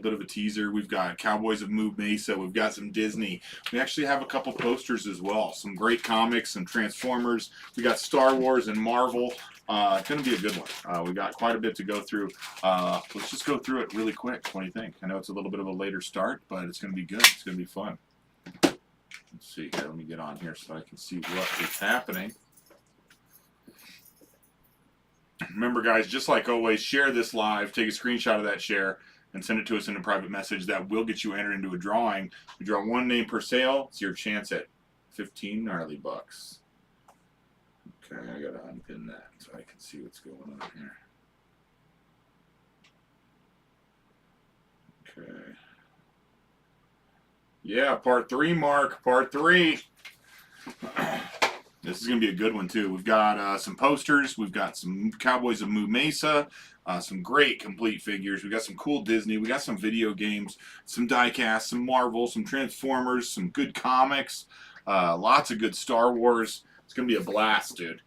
bit of a teaser. We've got Cowboys of Moo Mesa. We've got some Disney. We actually have a couple posters as well. Some great comics, some Transformers. We got Star Wars and Marvel. It's going to be a good one. We got quite a bit to go through. Let's just go through it really quick. What do you think? I know it's a little bit of a later start, but it's going to be good. It's going to be fun. Let's see here. Let me get on here so I can see what is happening. Remember, guys, just like always, share this live. Take a screenshot of that share and send it to us in a private message. That will get you entered into a drawing. We draw one name per sale. It's your chance at 15 gnarly bucks. Okay, I got to unpin that so I can see what's going on here. Okay. Yeah, part 3, Mark. Part 3. This is going to be a good one, too. We've got some posters. We've got some Cowboys of Moo Mesa. Some great complete figures. We got some cool Disney. We got some video games, some die-cast, some Marvel, some Transformers, some good comics. Lots of good Star Wars. It's going to be a blast, dude.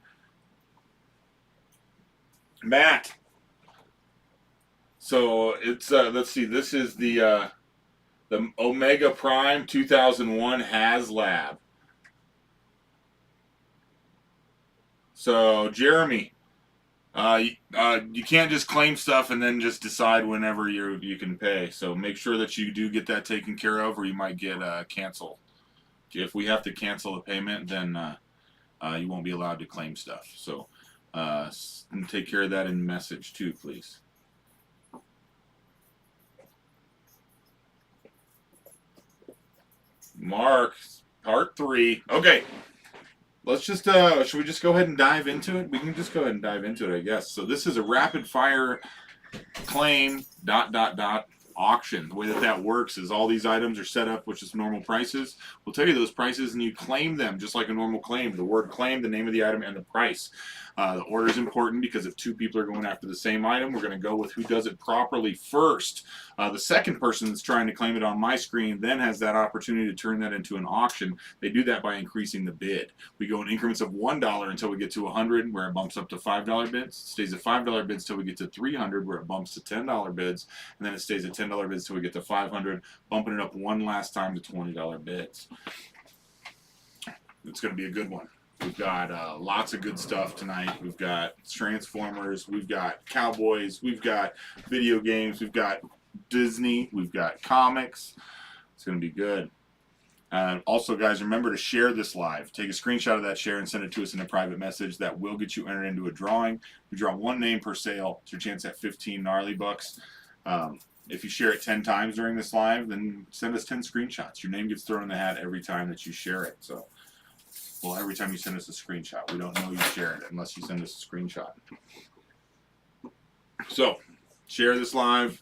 Matt. So it's let's see. This is the Omega Prime 2001 HasLab. So Jeremy, you can't just claim stuff and then just decide whenever you can pay. So make sure that you do get that taken care of, or you might get canceled. If we have to cancel the payment, then you won't be allowed to claim stuff. So take care of that in message too, please. Mark, part 3. Okay. Let's just, should we just go ahead and dive into it? We can just go ahead and dive into it, I guess. So this is a rapid fire claim ... auction. The way that works is all these items are set up, which is normal prices. We'll tell you those prices and you claim them just like a normal claim. The word claim, the name of the item, and the price. The order is important because if 2 people are going after the same item, we're going to go with who does it properly first. The second person that's trying to claim it on my screen then has that opportunity to turn that into an auction. They do that by increasing the bid. We go in increments of $1 until we get to 100, where it bumps up to $5 bids. It stays at $5 bids till we get to 300, where it bumps to $10 bids, and then it stays at $10 bids till we get to 500, bumping it up one last time to $20 bids. It's going to be a good one. We've got lots of good stuff tonight. We've got Transformers, we've got Cowboys, we've got video games, we've got Disney, we've got comics. It's going to be good. Also, guys, remember to share this live. Take a screenshot of that share and send it to us in a private message. That will get you entered into a drawing. We draw one name per sale. It's your chance at 15 gnarly bucks. If you share it 10 times during this live, then send us 10 screenshots. Your name gets thrown in the hat every time that you share it. So, well, every time you send us a screenshot. We don't know you shared it unless you send us a screenshot. So, share this live.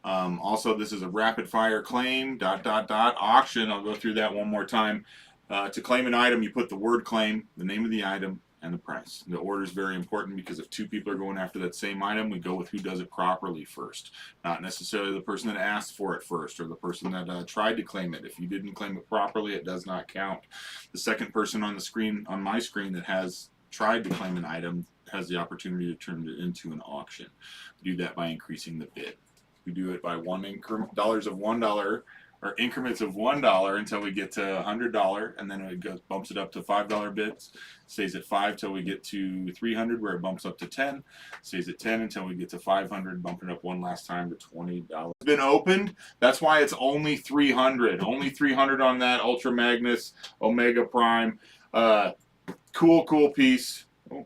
Also, this is a rapid fire claim, ... auction. I'll go through that one more time. To claim an item, you put the word claim, the name of the item, and the price. The order is very important because if 2 people are going after that same item, we go with who does it properly first. Not necessarily the person that asked for it first or the person that tried to claim it. If you didn't claim it properly, it does not count. The second person on the screen, on my screen, that has tried to claim an item has the opportunity to turn it into an auction. We do that by increasing the bid. We do it by dollars of $1, or increments of $1 until we get to $100, and then it bumps it up to $5 bids. Stays at 5 till we get to 300, where it bumps up to 10. Stays at 10 until we get to 500, bumping up one last time to $20. It's been opened. That's why it's only 300. Only 300 on that Ultra Magnus Omega Prime. Cool piece. Oh,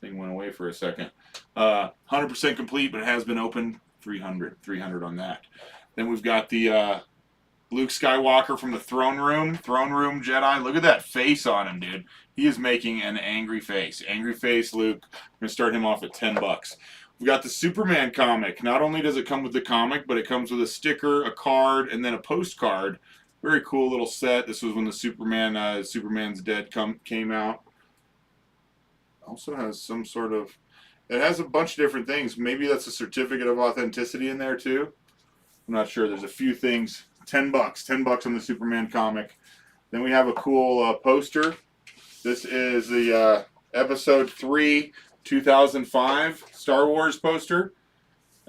thing went away for a second. 100% complete, but it has been opened. 300 on that. Then we've got the Luke Skywalker from the Throne Room Jedi. Look at that face on him, dude. He is making an angry face. Angry face, Luke. I'm going to start him off at $10. We've got the Superman comic. Not only does it come with the comic, but it comes with a sticker, a card, and then a postcard. Very cool little set. This was when the Superman's Dead came out. Also has some sort of... It has a bunch of different things. Maybe that's a certificate of authenticity in there, too. I'm not sure. There's a few things. $10. $10 on the Superman comic. Then we have a cool poster. This is the Episode 3 2005 Star Wars poster.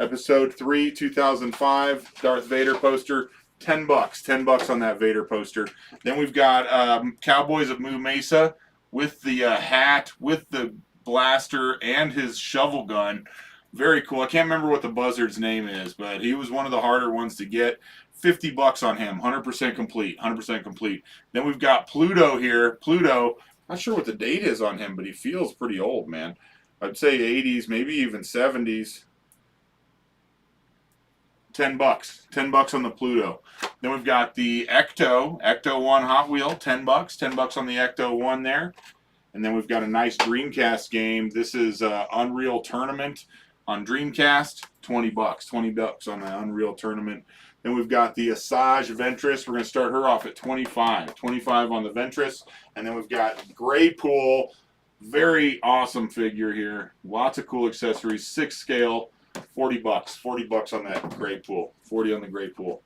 Episode 3, 2005, Darth Vader poster. $10. $10 on that Vader poster. Then we've got Cowboys of Moo Mesa with the hat, with the blaster, and his shovel gun. Very cool. I can't remember what the buzzard's name is, but he was one of the harder ones to get. $50 on him. 100% complete. 100% complete. Then we've got Pluto here. Pluto, not sure what the date is on him, but he feels pretty old, man. I'd say 80s, maybe even 70s. $10. $10 on the Pluto. Then we've got the Ecto 1 Hot Wheel, $10. $10 on the Ecto 1 there. And then we've got a nice Dreamcast game. This is Unreal Tournament on Dreamcast, $20. $20 on the Unreal Tournament. Then we've got the Asajj Ventress. We're going to start her off at 25. 25 on the Ventress. And then we've got Graypool. Very awesome figure here. Lots of cool accessories. 6 scale. $40. $40 on that Graypool. 40 on the Graypool.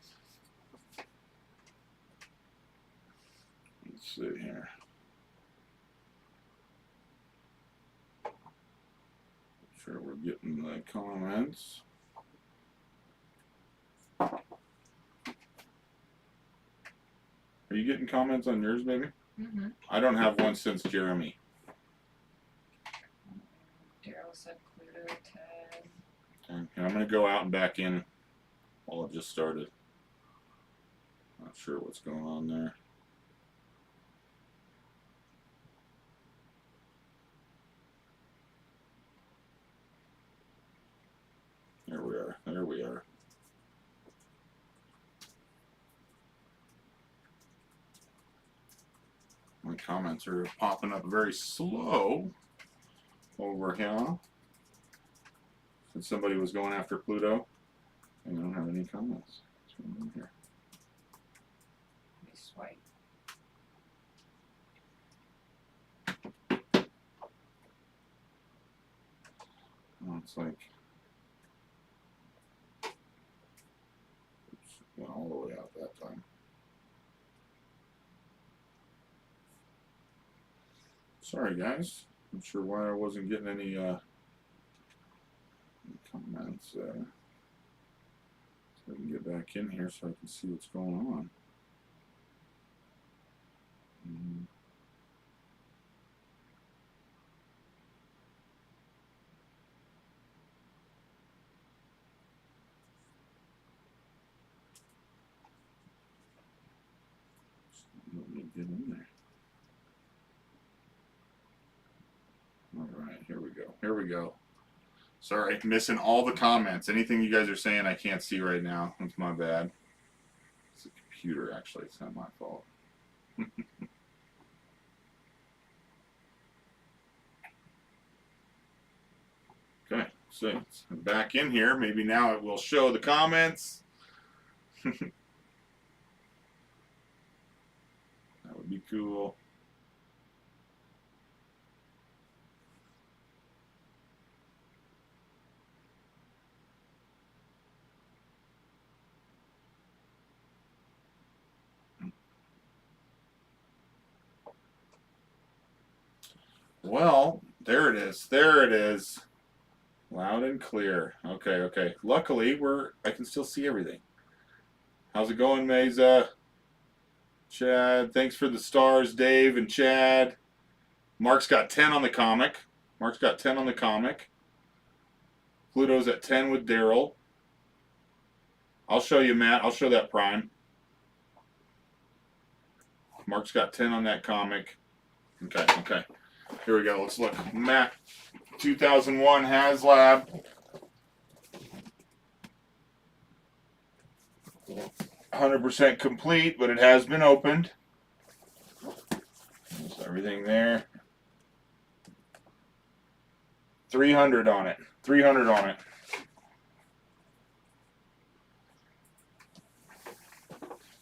Let's see here. Sure we're getting the comments. Are you getting comments on yours, baby? Mm-hmm. I don't have one since Jeremy. Daryl said Pluto 10. Okay. And I'm going to go out and back in while it just started. Not sure what's going on there. There we are. There we are. My comments are popping up very slow over here. Since somebody was going after Pluto, and I don't have any comments. What's going on here? Let me swipe. Oh, it's like oops, went all the way out that time. Sorry, guys. Not sure why I wasn't getting any comments. So I can get back in here so I can see what's going on. Let me get in there. All right, here we go. Here we go. Sorry, missing all the comments. Anything you guys are saying I can't see right now. That's my bad. It's the computer, actually. It's not my fault. Okay, so it's back in here. Maybe now it will show the comments. That would be cool. Well, there it is. There it is. Loud and clear. Okay, okay. Luckily, I can still see everything. How's it going, Mesa? Chad, thanks for the stars, Dave and Chad. Mark's got 10 on the comic. Mark's got 10 on the comic. Pluto's at 10 with Daryl. I'll show you, Matt. I'll show that Prime. Mark's got 10 on that comic. Okay, okay. Here we go. Let's look. Matt, 2001 HasLab. 100% complete, but it has been opened. There's everything there. 300 on it. 300 on it.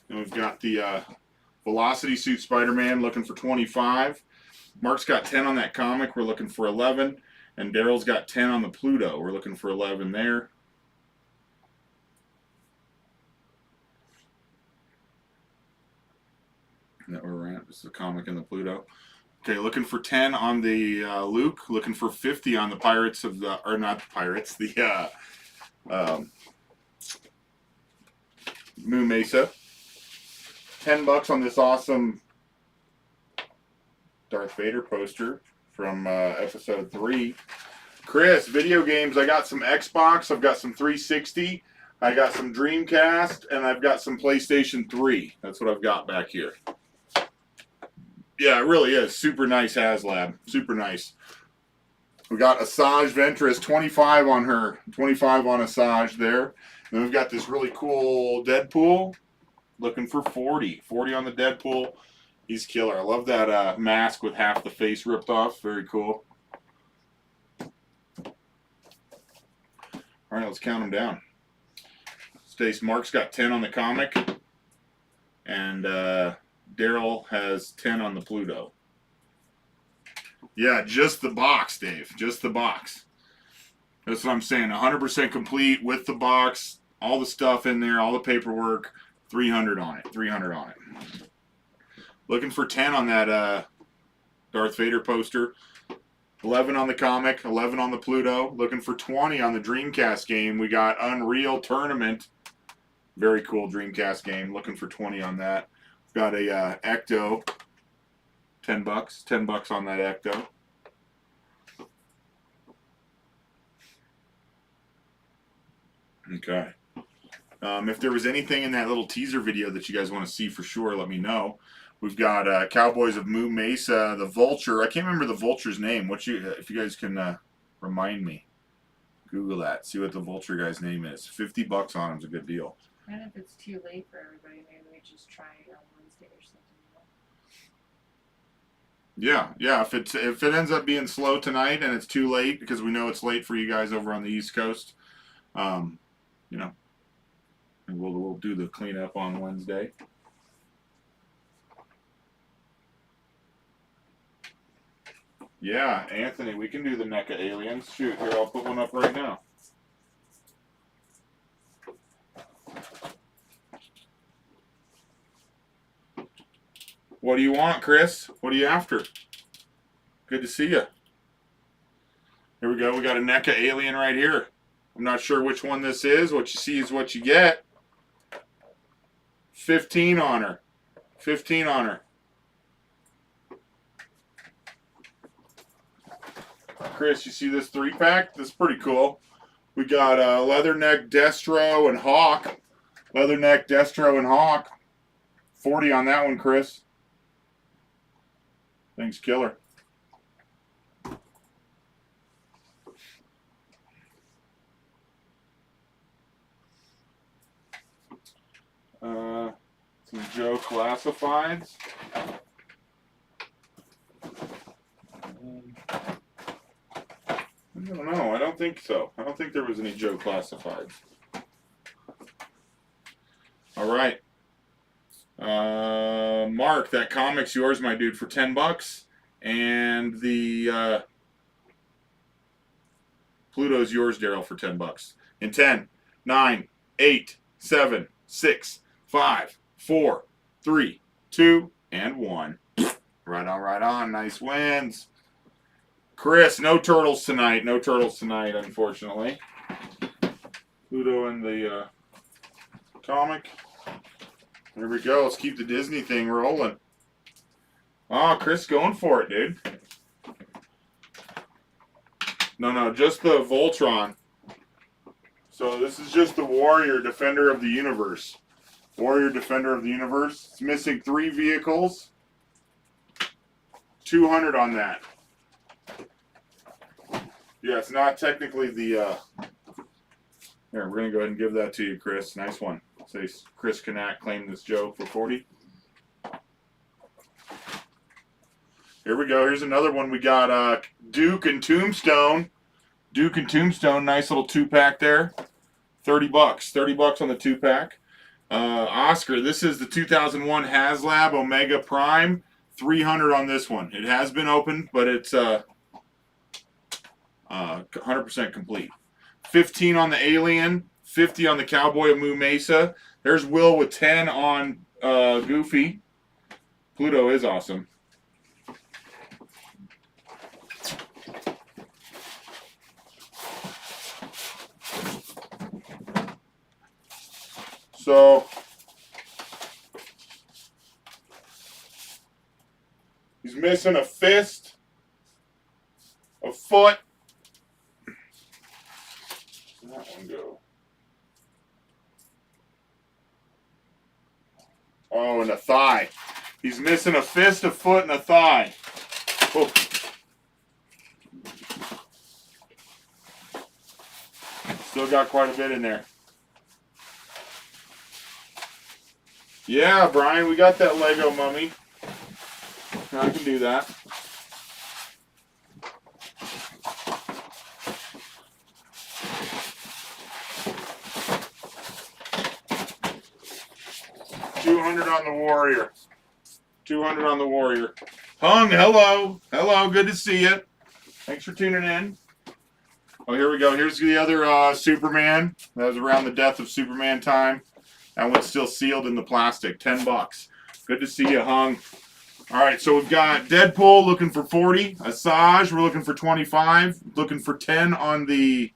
And we've got the Velocity Suit Spider-Man looking for 25. Mark's got 10 on that comic. We're looking for 11. And Daryl's got 10 on the Pluto. We're looking for 11 there. That where we're at. This is the comic and the Pluto. Okay, looking for 10 on the Luke. Looking for 50 on the Pirates of the, or not the Pirates, the Moo Mesa. $10 on this awesome Darth Vader poster from episode 3. Chris, video games. I got some Xbox. I've got some 360. I got some Dreamcast, and I've got some PlayStation 3. That's what I've got back here. Yeah, it really is. Super nice HasLab. Super nice. We got Asajj Ventress, 25 on her. 25 on Asajj there. And then we've got this really cool Deadpool. Looking for 40. 40 on the Deadpool. He's killer. I love that mask with half the face ripped off. Very cool. All right, let's count them down. Stace, Mark's got 10 on the comic. And Daryl has 10 on the Pluto. Yeah, just the box, Dave. Just the box. That's what I'm saying. 100% complete with the box. All the stuff in there. All the paperwork. 300 on it. 300 on it. Looking for 10 on that Darth Vader poster. 11 on the comic. 11 on the Pluto. Looking for 20 on the Dreamcast game. We got Unreal Tournament. Very cool Dreamcast game. Looking for 20 on that. Got a Ecto. $10. $10 on that Ecto. Okay. If there was anything in that little teaser video that you guys want to see for sure, let me know. We've got Cowboys of Moo Mesa, the Vulture. I can't remember the Vulture's name. If you guys can remind me, Google that. See what the Vulture guy's name is. $50 on him's a good deal. And if it's too late for everybody, maybe we just try it on Wednesday or something. Yeah. If it ends up being slow tonight and it's too late, because we know it's late for you guys over on the East Coast, you know, and we'll do the cleanup on Wednesday. Yeah, Anthony, we can do the NECA aliens. Shoot, here, I'll put one up right now. What do you want, Chris? What are you after? Good to see you. Here we go. We got a NECA alien right here. I'm not sure which one this is. What you see is what you get. 15 on her. 15 on her. Chris, you see this 3-pack? That's pretty cool. We got Leatherneck, Destro, and Hawk. Leatherneck, Destro, and Hawk. 40 on that one, Chris. Thing's killer. Some Joe Classifieds. I don't know. I don't think so. I don't think there was any Joe Classifieds. All right. Mark, that comic's yours, my dude, for $10. And the Pluto's yours, Daryl, for $10. In 10, 9, 8, 7, 6, 5, 4, 3, 2, and 1. Right on, right on. Nice wins. Chris, no turtles tonight. No turtles tonight, unfortunately. Pluto and the comic. There we go. Let's keep the Disney thing rolling. Oh, Chris going for it, dude. No, just the Voltron. So this is just the Warrior Defender of the Universe. Warrior Defender of the Universe. It's missing 3 vehicles. 200 on that. Yeah, it's not technically the... Here, we're going to go ahead and give that to you, Chris. Nice one. Say Chris Cannot claim this joke for 40. Here we go. Here's another one. We got Duke and Tombstone. Duke and Tombstone. Nice little 2-pack there. $30. $30 on the 2-pack. Oscar, this is the 2001 HasLab Omega Prime. 300 on this one. It has been opened, but it's 100% complete. 15 on the Alien. 50 on the Cowboy of Moo Mesa. There's Will with 10 on Goofy. Pluto is awesome. So he's missing a fist, a foot. Where'd that one go? Oh, and a thigh. He's missing a fist, a foot, and a thigh. Oh. Still got quite a bit in there. Yeah, Brian, we got that Lego mummy. I can do that. $200 on the warrior. 200 on the warrior. Hung, hello. Hello, good to see you. Thanks for tuning in. Oh, here we go. Here's the other Superman. That was around the death of Superman time. That one's still sealed in the plastic. $10. Good to see you, Hung. All right, so we've got Deadpool looking for 40. Asajj, we're looking for 25. Looking for 10 on the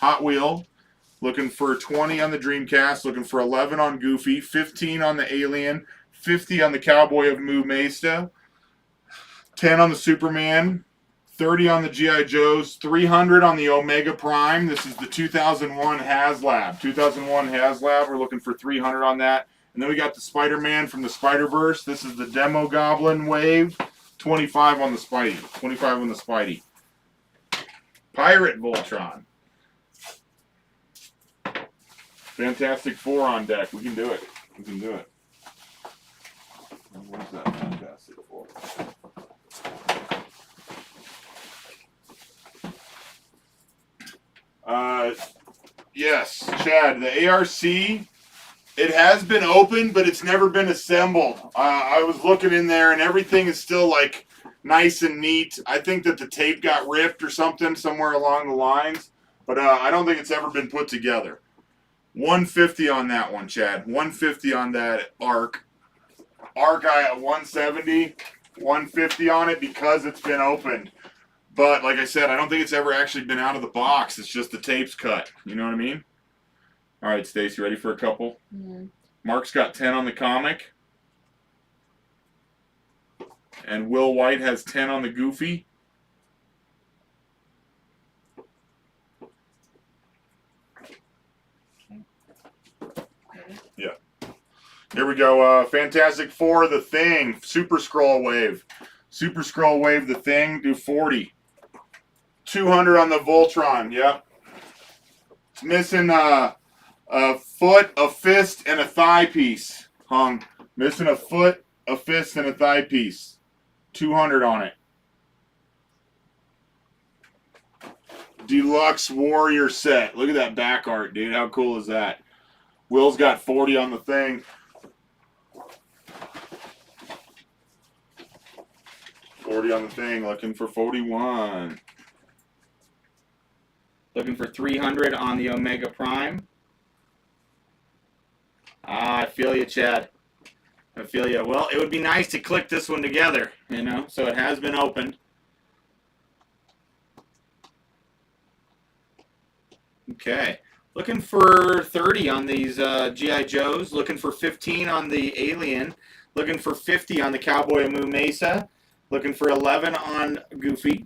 Hot Wheel. Looking for 20 on the Dreamcast. Looking for 11 on Goofy. 15 on the Alien. 50 on the Cowboy of Moo Mesa. 10 on the Superman. 30 on the G.I. Joes, 300 on the Omega Prime. This is the 2001 HasLab. 2001 HasLab, we're looking for 300 on that. And then we got the Spider-Man from the Spider-Verse. This is the Demo Goblin Wave. 25 on the Spidey. 25 on the Spidey. Pirate Voltron. Fantastic Four on deck. We can do it. We can do it. Where's that Fantastic Four? Yes, Chad, the ARC, it has been opened, but it's never been assembled. I was looking in there, and everything is still, like, nice and neat. I think that the tape got ripped or something somewhere along the lines, but I don't think it's ever been put together. 150 on that one, Chad. 150 on that ARC. ARC, I at 170, 150 on it because it's been opened. But, like I said, I don't think it's ever actually been out of the box. It's just the tape's cut. You know what I mean? All right, Stacy, ready for a couple? Mm-hmm. Mark's got 10 on the comic. And Will White has 10 on the Goofy. Yeah. Here we go. Fantastic Four, The Thing. Super Scroll Wave. Super Scroll Wave, The Thing. Do 40. 200 on the Voltron, yep. It's missing a foot, a fist, and a thigh piece. Hung. Missing a foot, a fist, and a thigh piece. 200 on it. Deluxe Warrior set. Look at that back art, dude. How cool is that? Will's got 40 on the Thing. $40 on the Thing. Looking for 41. Looking for 300 on the Omega Prime. Ah, I feel you, Chad. I feel you. Well, it would be nice to click this one together, you know, so it has been opened. Okay. Looking for 30 on these G.I. Joes. Looking for 15 on the Alien. Looking for 50 on the Cowboy of Moo Mesa. Looking for 11 on Goofy.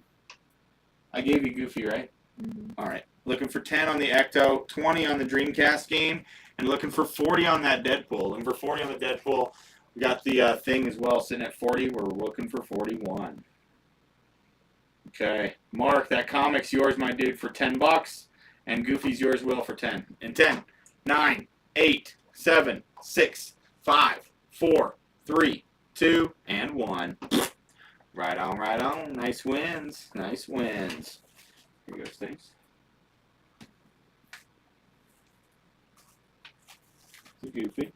I gave you Goofy, right? Mm-hmm. All right. Looking for 10 on the Ecto, 20 on the Dreamcast game, and looking for 40 on that Deadpool. Looking for 40 on the Deadpool. We got the Thing as well sitting at 40. We're looking for 41. Okay. Mark, that comic's yours, my dude, for $10. And Goofy's yours, Will, for 10. And 10, 9, 8, 7, 6, 5, 4, 3, 2, and 1. Right on, right on. Nice wins. Nice wins. Here goes things. Goofy.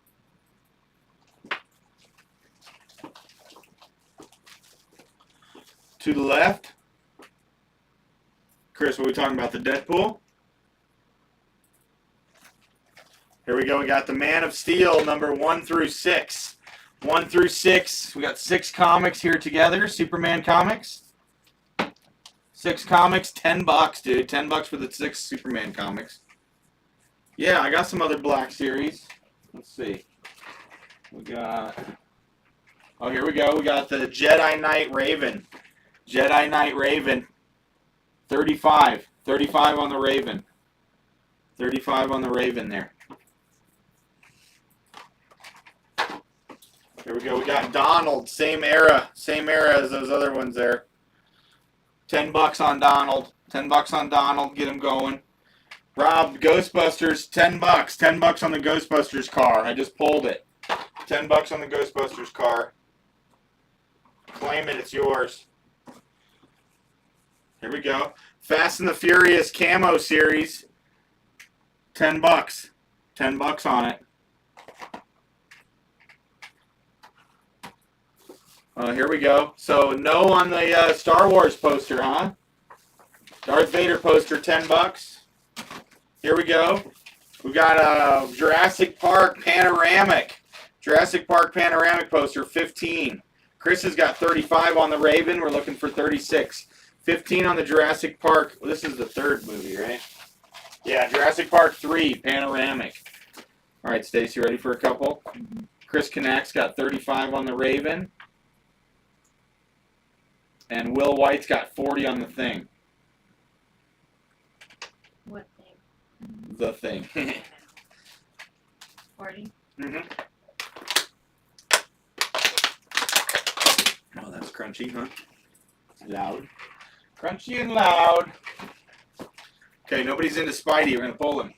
To the left. Chris, what are we talking about? The Deadpool? Here we go. We got the Man of Steel, number 1 through 6. 1 through 6. We got 6 comics here together. Superman comics. 6 comics, $10, dude. $10 for the 6 Superman comics. Yeah, I got some other Black Series. Let's see. We got. Oh, here we go. We got the Jedi Knight Raven. Jedi Knight Raven. 35. 35 on the Raven. 35 on the Raven there. Here we go. We got Donald. Same era. Same era as those other ones there. $10 on Donald. $10 on Donald. Get him going. Rob, Ghostbusters, $10. $10 on the Ghostbusters car. I just pulled it. $10 on the Ghostbusters car. Claim it. It's yours. Here we go. Fast and the Furious Camo Series. $10. $10 on it. Here we go. So no on the Star Wars poster, huh? Darth Vader poster, $10. Here we go. We got a Jurassic Park panoramic. Jurassic Park panoramic poster, 15. Chris has got 35 on the Raven. We're looking for 36. 15 on the Jurassic Park. Well, this is the third movie, right? Yeah, Jurassic Park 3 panoramic. All right, Stacy, ready for a couple? Chris Connect's got 35 on the Raven. And Will White's got 40 on the Thing. What thing? The Thing. 40? Mm-hmm. Oh, that's crunchy, huh? Loud. Crunchy and loud. Okay, nobody's into Spidey. We're going to pull him.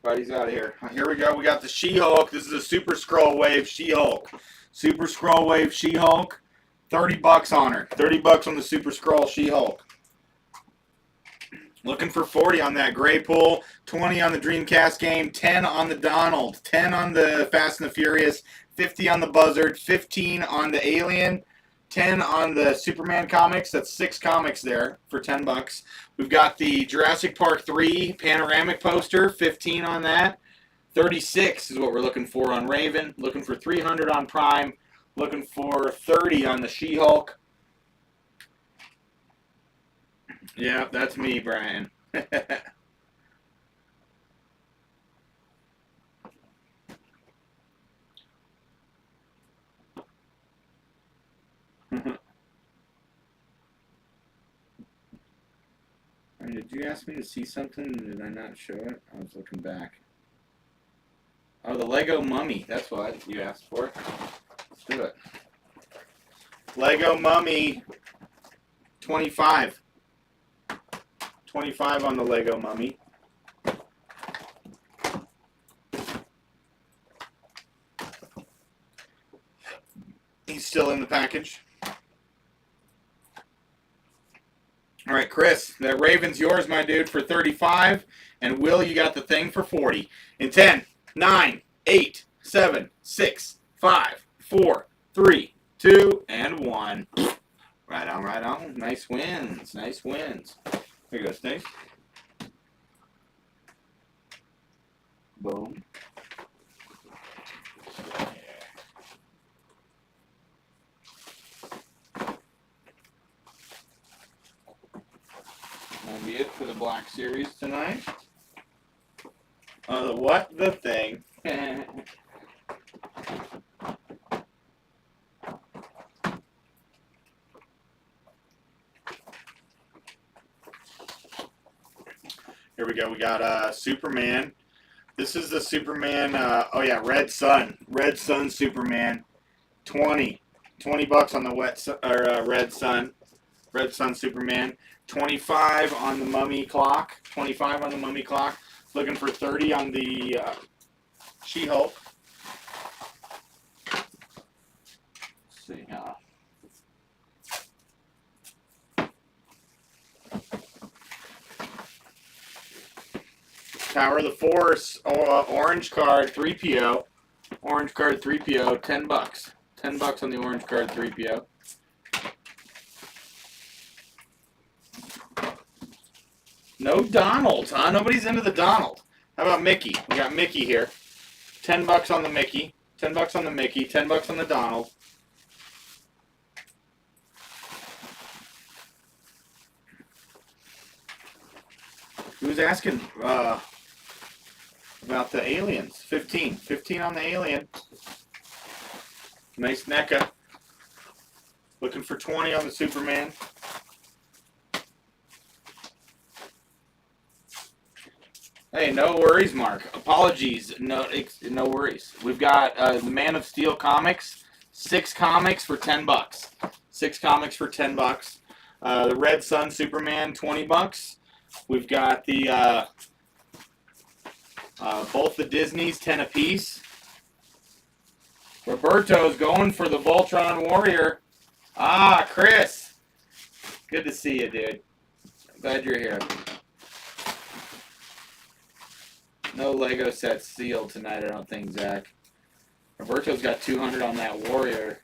Spidey's out of here. Here we go. We got the She-Hulk. This is a Super Scroll Wave She-Hulk. Super Scroll Wave She-Hulk. $30 on her. $30 on the Super Scroll She-Hulk. Looking for 40 on that Gray Pool. 20 on the Dreamcast game. 10 on the Donald. 10 on the Fast and the Furious. 50 on the Buzzard. 15 on the Alien. 10 on the Superman comics. That's 6 comics there for $10. We've got the Jurassic Park 3 panoramic poster. 15 on that. 36 is what we're looking for on Raven. Looking for 300 on Prime. Looking for 30 on the She-Hulk. Yeah, that's me, Brian. Did you ask me to see something? Did I not show it? I was looking back. Oh, the Lego Mummy. That's what you asked for. Let's do it. Lego Mummy. 25. 25 on the Lego Mummy. He's still in the package. All right, Chris, that Raven's yours, my dude, for 35. And Will, you got the Thing for 40. In 10, 9, 8, 7, 6, 5, 4, 3, 2, and 1. Right on, right on. Nice wins. Nice wins. Here you go, Steve. Boom. That'll be it for the Black Series tonight. What the Thing. Here we go. We got Superman. This is the Superman. Oh yeah, Red Sun. Red Sun Superman. 20 $20 on the Red Sun. Red Sun Superman. 25 on the Mummy Clock. 25 on the Mummy Clock. Looking for 30 on the She-Hulk. Let's see. Tower of the Force. Orange card 3PO. Orange card 3PO. $10. $10 on the orange card 3PO. No Donald, huh? Nobody's into the Donald. How about Mickey? We got Mickey here. $10 on the Mickey. $10 on the Mickey. $10 on the Donald. Who's asking? about the aliens. 15. 15 on the alien. Nice NECA. Looking for 20 on the Superman. Hey, no worries, Mark. Apologies. No worries. We've got the Man of Steel comics. 6 comics for $10. 6 comics for $10. The Red Sun Superman, $20. We've got the both the Disneys, 10 apiece. Roberto's going for the Voltron Warrior. Ah, Chris. Good to see you, dude. Glad you're here. No Lego sets sealed tonight, I don't think, Zach. Roberto's got 200 on that Warrior.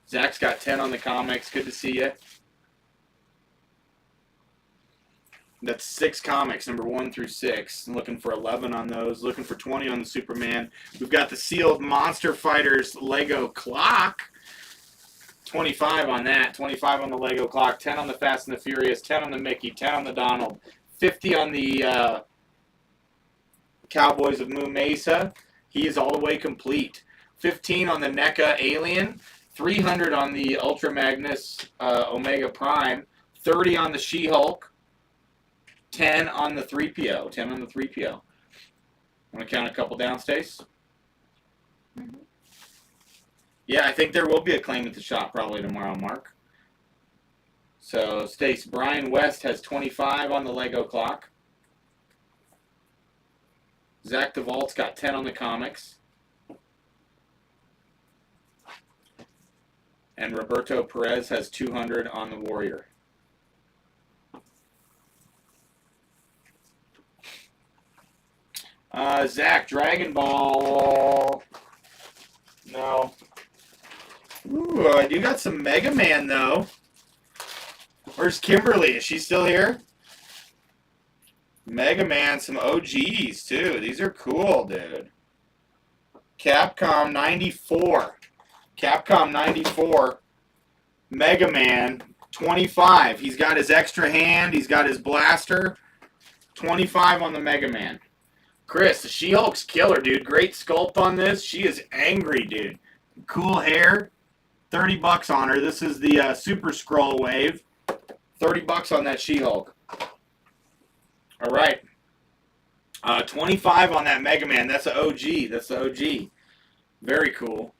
Zach's got 10 on the comics. Good to see you. That's 6 comics, number 1 through 6. I'm looking for 11 on those. Looking for 20 on the Superman. We've got the sealed Monster Fighters Lego clock. 25 on that. 25 on the Lego clock. 10 on the Fast and the Furious. 10 on the Mickey. 10 on the Donald. 50 on the Cowboys of Moo Mesa. He is all the way complete. 15 on the NECA Alien. 300 on the Ultra Magnus Omega Prime. 30 on the She-Hulk. 10 on the 3PO. 10 on the 3PO. Want to count a couple down, Stace? Mm-hmm. Yeah, I think there will be a claim at the shop probably tomorrow, Mark. So, Stace, Brian West has 25 on the Lego clock. Zach DeVault's got 10 on the comics. And Roberto Perez has 200 on the Warrior. Zach, Dragon Ball. No. Ooh, I do got some Mega Man, though. Where's Kimberly? Is she still here? Mega Man, some OGs, too. These are cool, dude. Capcom 94. Capcom 94. Mega Man, 25. He's got his extra hand. He's got his blaster. 25 on the Mega Man. Chris, the She-Hulk's killer, dude. Great sculpt on this. She is angry, dude. Cool hair. $30 on her. This is the Super Scroll wave. $30 on that She-Hulk. All right. 25 on that Mega Man. That's the OG. That's the OG. Very cool.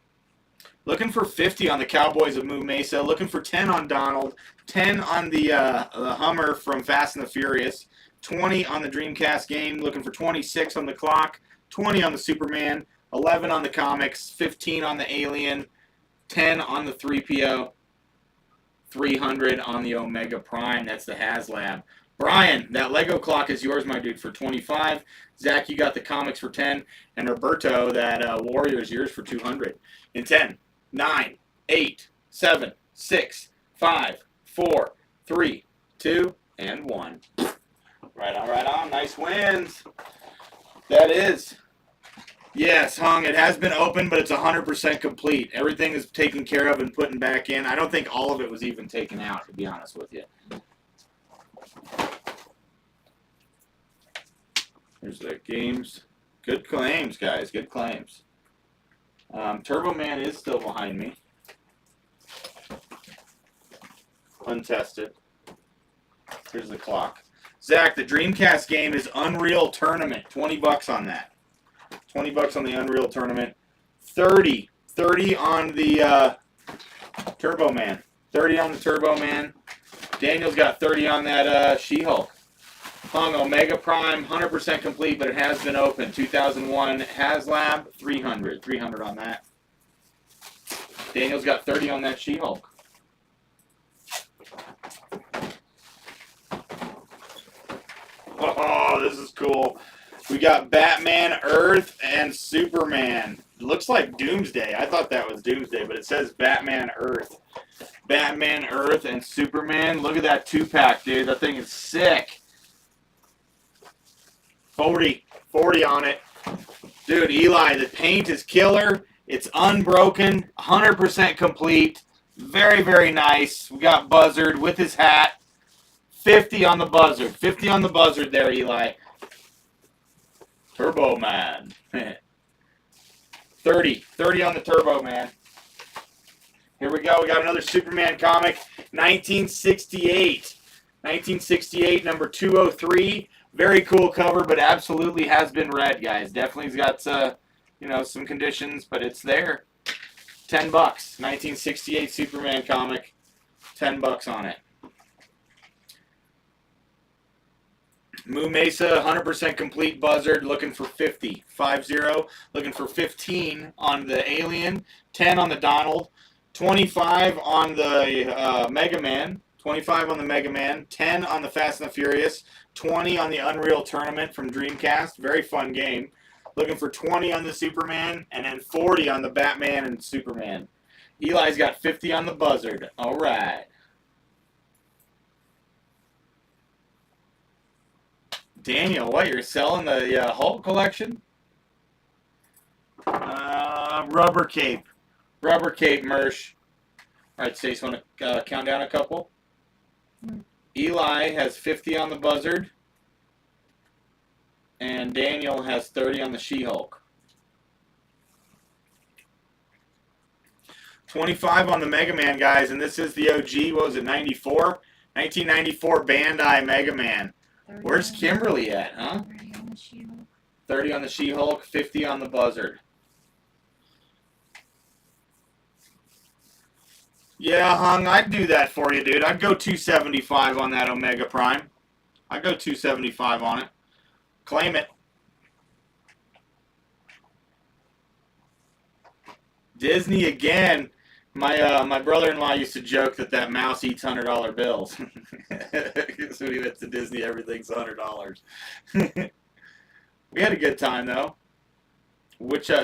Looking for 50 on the Cowboys of Moo Mesa. Looking for 10 on Donald. 10 on the Hummer from Fast and the Furious. 20 on the Dreamcast game. Looking for 26 on the clock. 20 on the Superman. 11 on the comics. 15 on the Alien. 10 on the 3PO. 300 on the Omega Prime. That's the HasLab. Brian, that Lego clock is yours, my dude, for 25. Zach, you got the comics for 10. And Roberto, that Warrior is yours for 200. In 10, 9, 8, 7, 6, 5, 4, 3, 2, and 1. Right on, right on. Nice wins. That is. Yes, Hung, it has been open, but it's 100% complete. Everything is taken care of and put back in. I don't think all of it was even taken out, to be honest with you. Here's the games. Good claims, guys. Good claims. Turbo Man is still behind me. Untested. Here's the clock. Zach, the Dreamcast game is Unreal Tournament. $20 on that. $20 on the Unreal Tournament. 30 on the Turbo Man. 30 on the Turbo Man. Daniel's got 30 on that She-Hulk. Hung Omega Prime, 100% complete, but it has been open. 2001 HasLab, 300. 300 on that. Daniel's got 30 on that She-Hulk. Oh, this is cool. We got Batman, Earth, and Superman. It looks like Doomsday. I thought that was Doomsday, but it says Batman, Earth. Batman, Earth, and Superman. Look at that 2-pack, dude. That thing is sick. 40 on it. Dude, Eli, the paint is killer. It's unbroken, 100% complete. Very, very nice. We got Buzzard with his hat. 50 on the buzzard. 50 on the buzzard there, Eli. Turbo Man. 30 on the Turbo Man. Here we go. We got another Superman comic. 1968. 1968, number 203. Very cool cover, but absolutely has been read, guys. Definitely's got, some conditions, but it's there. $10. 1968 Superman comic. $10 on it. Moo Mesa, 100% complete buzzard, looking for 50. 5-0. Looking for 15 on the Alien. 10 on the Donald. 25 on the Mega Man. 25 on the Mega Man. 10 on the Fast and the Furious. 20 on the Unreal Tournament from Dreamcast. Very fun game. Looking for 20 on the Superman. And then 40 on the Batman and Superman. Eli's got 50 on the buzzard. All right. Daniel, what? You're selling the Hulk collection? Rubber Cape. Rubber Cape, Mersh. All right, Stace, want to count down a couple? Eli has 50 on the buzzard. And Daniel has 30 on the She-Hulk. 25 on the Mega Man, guys, and this is the OG. What was it, 94? 1994 Bandai Mega Man. Where's Kimberly at, huh? 30 on the She-Hulk. 30 on the She-Hulk, 50 on the buzzard. Yeah, Hung, I'd do that for you, dude. I'd go 275 on that Omega Prime. I'd go 275 on it. Claim it. Disney again. My brother-in-law used to joke that mouse eats $100 bills. So when he went to Disney, everything's $100. We had a good time though.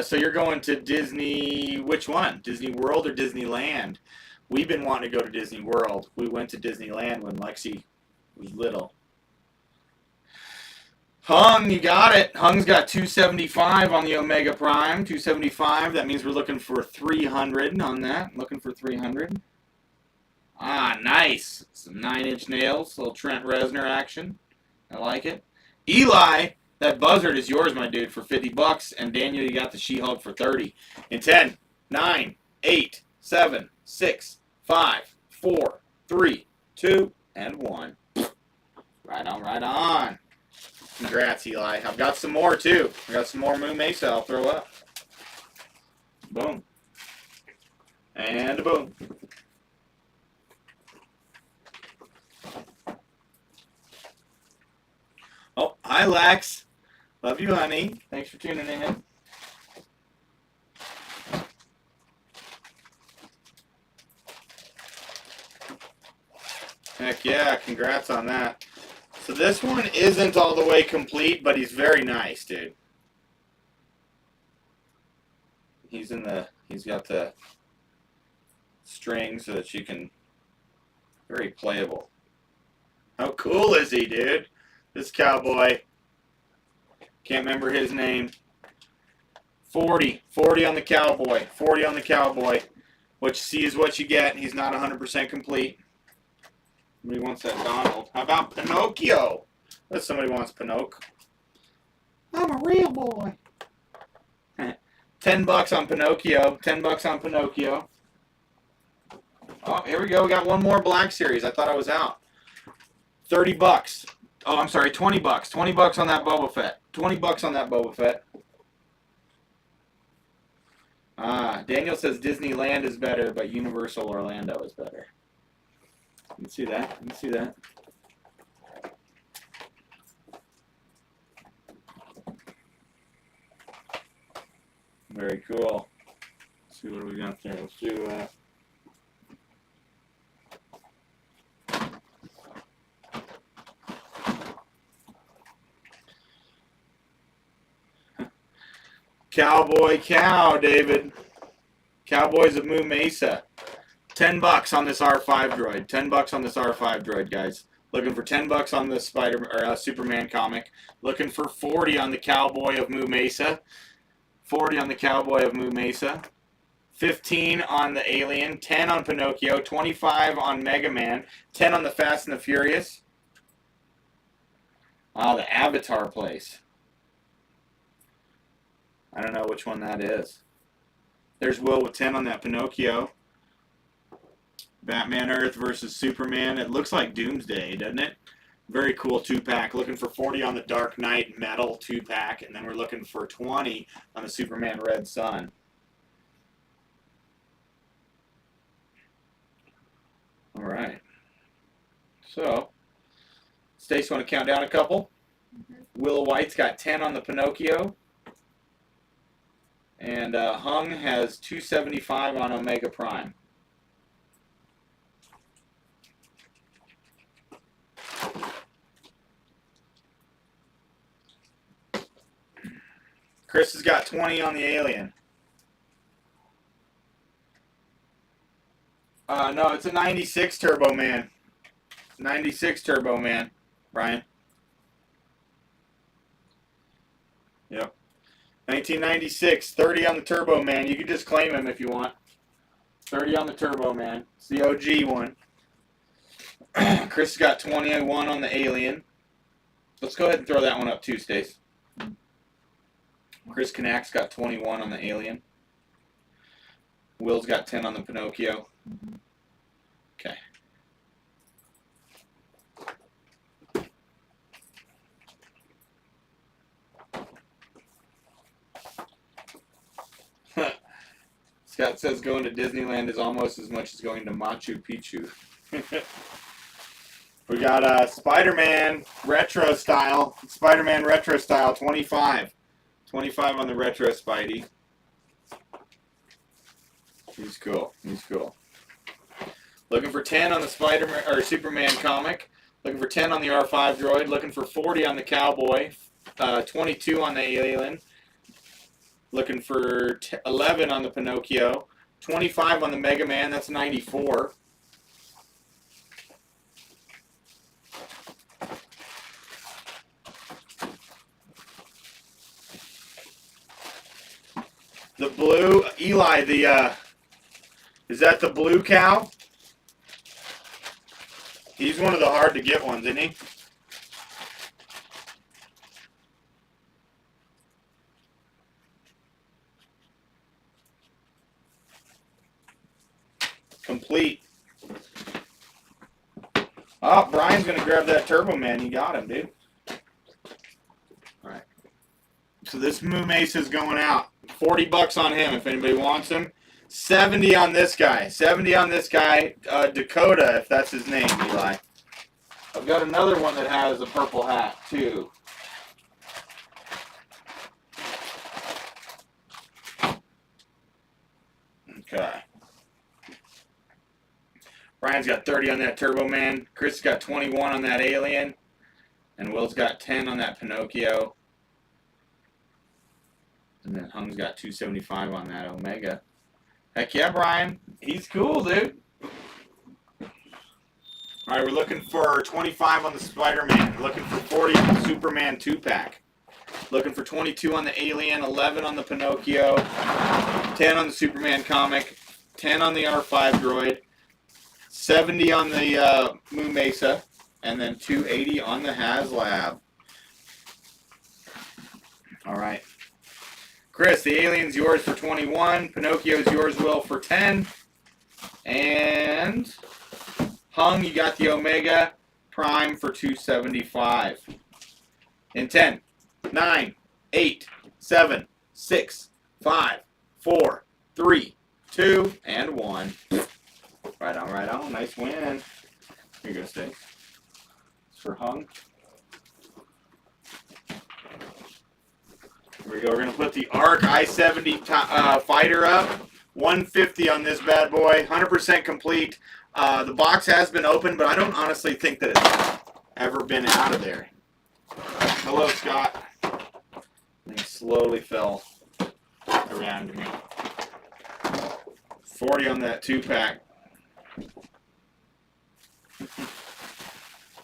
So you're going to Disney? Which one? Disney World or Disneyland? We've been wanting to go to Disney World. We went to Disneyland when Lexi was little. Hung, you got it. Hung's got 275 on the Omega Prime. 275. That means we're looking for 300 on that. Looking for 300. Ah, nice. Some 9-inch nails. Little Trent Reznor action. I like it. Eli, that buzzard is yours, my dude, for $50. And Daniel, you got the She-Hulk for 30. In 10, 9, 8, 7, 6, 5, 4, 3, 2, and 1. Right on, right on. Congrats, Eli. I've got some more, too. I got some more Moo Mesa I'll throw up. Boom. And a boom. Oh, hi, Lex. Love you, honey. Thanks for tuning in. Heck yeah, congrats on that. So this one isn't all the way complete, but he's very nice, dude. He's got the string so that you can, very playable. How cool is he, dude? This cowboy. Can't remember his name. 40 on the cowboy. 40 on the cowboy. What you see is what you get. He's not 100% complete. Somebody wants that Donald. How about Pinocchio? What if somebody wants Pinocchio? I'm a real boy. $10 on Pinocchio. $10 on Pinocchio. Oh, here we go. We got one more Black Series. I thought I was out. $30. Oh, I'm sorry. $20. $20 on that Boba Fett. $20 on that Boba Fett. Daniel says Disneyland is better, but Universal Orlando is better. You can see that. You can see that. Very cool. Let's see what we got there. Let's do Cowboy Cow, David. Cowboys of Moo Mesa. $10 on this R5 droid. $10 on this R5 droid, guys. Looking for $10 on the Superman comic. Looking for 40 on the Cowboy of Moo Mesa. 40 on the Cowboy of Moo Mesa. 15 on the Alien. 10 on Pinocchio. 25 on Mega Man. 10 on the Fast and the Furious. Ah, the Avatar place. I don't know which one that is. There's Will with 10 on that Pinocchio. Batman Earth versus Superman. It looks like Doomsday, doesn't it? Very cool 2-pack. Looking for 40 on the Dark Knight Metal 2-pack. And then we're looking for 20 on the Superman Red Sun. All right. So, Stace, want to count down a couple? Willow White's got 10 on the Pinocchio. And Hung has 275 on Omega Prime. Chris has got 20 on the Alien. No, it's a 96 Turbo Man. 96 Turbo Man, Brian. Yep. 1996, 30 on the Turbo Man. You can just claim him if you want. 30 on the Turbo Man. It's the OG one. Chris has got 21 on the Alien. Let's go ahead and throw that one up too, Stace. Chris Knacks got 21 on the Alien. Will's got 10 on the Pinocchio. Okay. Scott says going to Disneyland is almost as much as going to Machu Picchu. We got Spider-Man Retro Style. Spider-Man Retro Style 25. 25 on the Retro Spidey. He's cool. He's cool. Looking for 10 on the Spider-Man or Superman comic. Looking for 10 on the R5 droid. Looking for 40 on the Cowboy. 22 on the Alien. Looking for 11 on the Pinocchio. 25 on the Mega Man. That's 94. The blue, Eli, is that the blue cow? He's one of the hard to get ones, isn't he? Complete. Oh, Brian's going to grab that Turbo Man. You got him, dude. All right. So this Moo Mace is going out. 40 bucks on him if anybody wants him. 70 on this guy. 70 on this guy. Dakota, if that's his name, Eli. I've got another one that has a purple hat, too. Okay. Brian's got 30 on that Turbo Man. Chris got 21 on that Alien. And Will's got 10 on that Pinocchio. And then Hung's got 275 on that Omega. Heck yeah, Brian. He's cool, dude. All right, we're looking for 25 on the Spider-Man. Looking for 40 on the Superman 2-pack. Looking for 22 on the Alien, 11 on the Pinocchio, 10 on the Superman comic, 10 on the R5 droid, 70 on the Moo Mesa, and then 280 on the HasLab. All right. Chris, the Alien's yours for 21. Pinocchio's yours, Will, for 10. And Hung, you got the Omega Prime for 275. In 10, 9, 8, 7, 6, 5, 4, 3, 2, and 1. Right on, right on. Nice win. Here you go, Steve. It's for Hung. Here we go. We're going to put the ARC I-70 fighter up. 150 on this bad boy. 100% complete. The box has been opened, but I don't honestly think that it's ever been out of there. Hello, Scott. And he slowly fell around me. 40 on that 2-pack.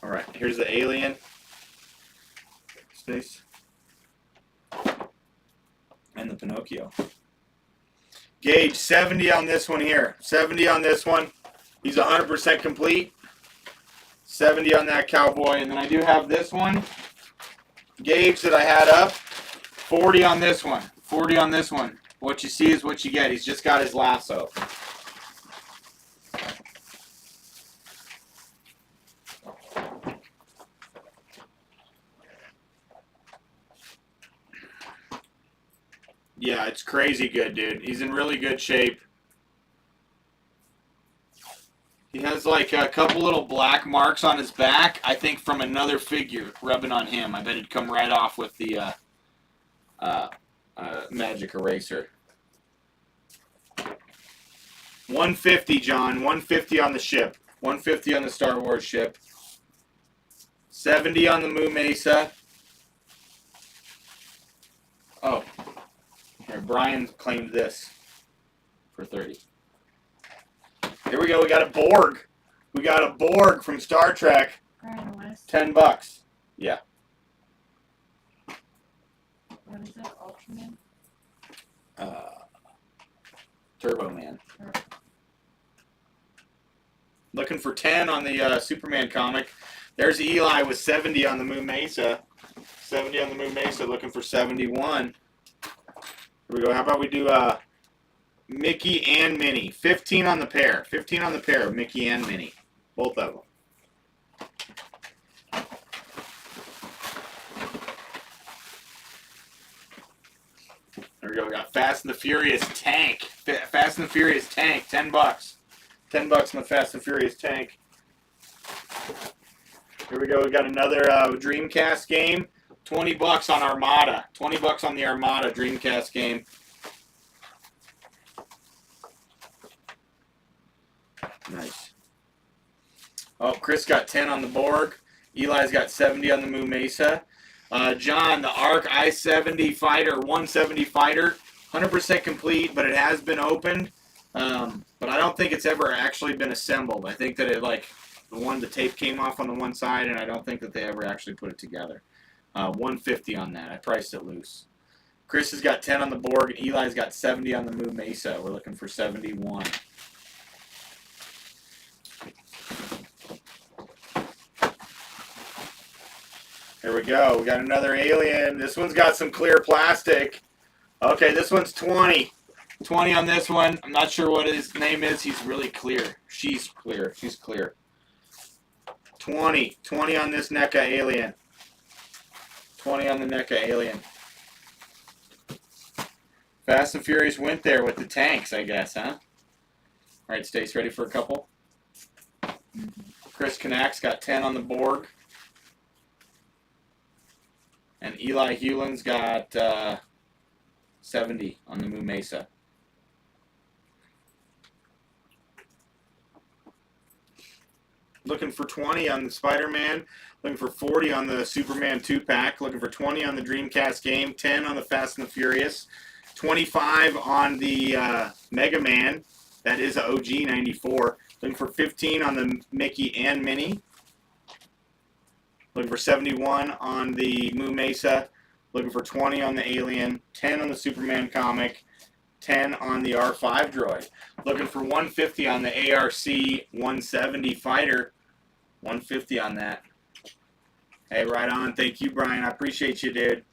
All right, here's the Alien. Stace. And the Pinocchio. Gauge 70 on this one here. 70 on this one. He's 100% complete. 70 on that Cowboy. And then I do have this one. gauge that I had up. 40 on this one. 40 on this one. What you see is what you get. He's just got his lasso. Yeah, it's crazy good, dude. He's in really good shape. He has like a couple little black marks on his back, I think from another figure rubbing on him. I bet he'd come right off with the magic eraser. 150, John. 150 on the ship. 150 on the Star Wars ship. 70 on the Moo Mesa. Oh. Here, Brian claimed this for 30. Here we go. We got a Borg. We got a Borg from Star Trek. Brian West. $10. Yeah. What is it? Ultraman? Turbo Man. Looking for 10 on the Superman comic. There's Eli with 70 on the Moo Mesa. 70 on the Moo Mesa, looking for 71. Here we go. How about we do Mickey and Minnie? 15 on the pair. 15 on the pair of Mickey and Minnie. Both of them. There we go. We got Fast and the Furious Tank. Fast and the Furious Tank. $10. $10 on the Fast and Furious Tank. Here we go. We got another Dreamcast game. $20 on Armada. $20 on the Armada Dreamcast game. Nice. Oh, Chris got 10 on the Borg. Eli's got 70 on the Moo Mesa. John, the ARC I-70 Fighter, 170 Fighter, 100% complete, but it has been opened. But I don't think it's ever actually been assembled. I think that the tape came off on the one side, and I don't think that they ever actually put it together. 150 on that. I priced it loose. Chris has got 10 on the Borg, and Eli's got 70 on the Moo Mesa. We're looking for 71. Here we go. We got another alien. This one's got some clear plastic. Okay, this one's 20. 20 on this one. I'm not sure what his name is. He's really clear. She's clear. She's clear. 20. 20 on this NECA alien. 20 on the NECA alien. Fast and Furious went there with the tanks, I guess, huh? All right, Stace, ready for a couple? Chris Knacks got 10 on the Borg. And Eli Hewlin's got 70 on the Moo Mesa. Looking for 20 on the Spider-Man. Looking for 40 on the Superman 2-pack. Looking for 20 on the Dreamcast game. 10 on the Fast and the Furious. 25 on the Mega Man. That is a OG 94. Looking for 15 on the Mickey and Minnie. Looking for 71 on the Moo Mesa. Looking for 20 on the Alien. 10 on the Superman comic. 10 on the R5 droid. Looking for 150 on the ARC 170 fighter. 150 on that. Hey, right on. Thank you, Brian. I appreciate you, dude.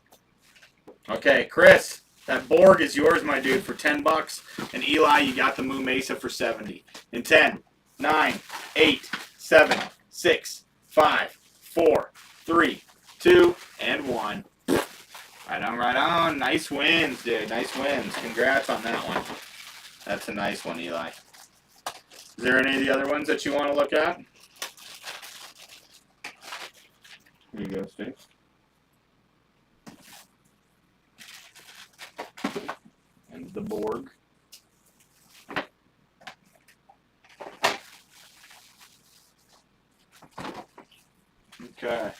Okay, Chris, that Borg is yours, my dude, for $10. And Eli, you got the Moo Mesa for 70. In 10, 9, 8, 7, 6, 5, 4, 3, 2, and 1. Right on, right on. Nice wins, dude. Nice wins. Congrats on that one. That's a nice one, Eli. Is there any of the other ones that you want to look at? Here you go, Steve. And the Borg. Okay.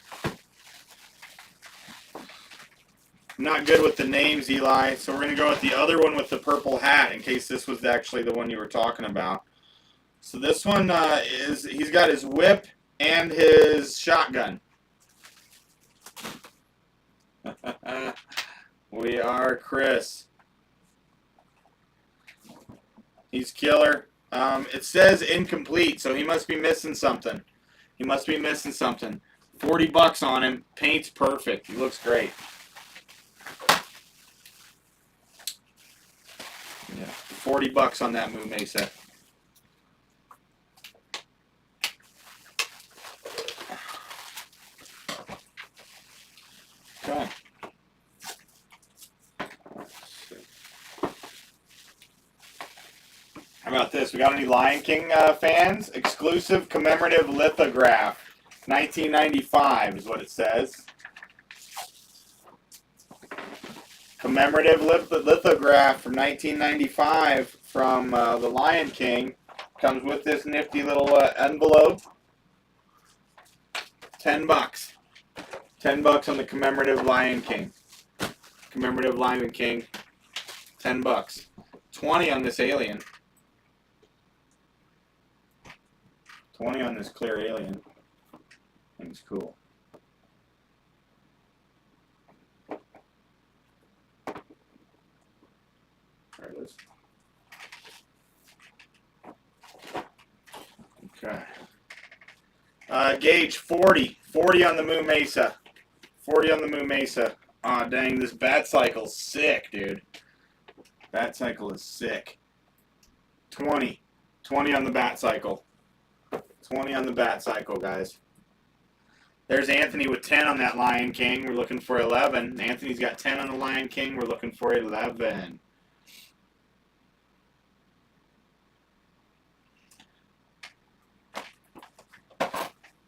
I'm not good with the names, Eli, so we're going to go with the other one with the purple hat in case this was actually the one you were talking about. So this one he's got his whip and his shotgun. We are Chris. He's killer. It says incomplete, so he must be missing something. He must be missing something. $40 on him. Paint's perfect. He looks great. Yeah, $40 on that Moo Mesa. Okay. How about this? We got any Lion King fans? Exclusive commemorative lithograph. 1995 is what it says. Commemorative lithograph from 1995 from the Lion King. Comes with this nifty little envelope. $10. $10 on the commemorative Lion King. Commemorative Lion King. $10. 20 on this alien. 20 on this clear alien. Thing's cool. There it is. Okay. Gauge 40. 40 on the Moo Mesa. 40 on the Moo Mesa. Aw, dang, this bat cycle's sick, dude. Bat cycle is sick. 20. 20 on the bat cycle. 20 on the bat cycle, guys. There's Anthony with 10 on that Lion King. We're looking for 11. Anthony's got 10 on the Lion King. We're looking for 11.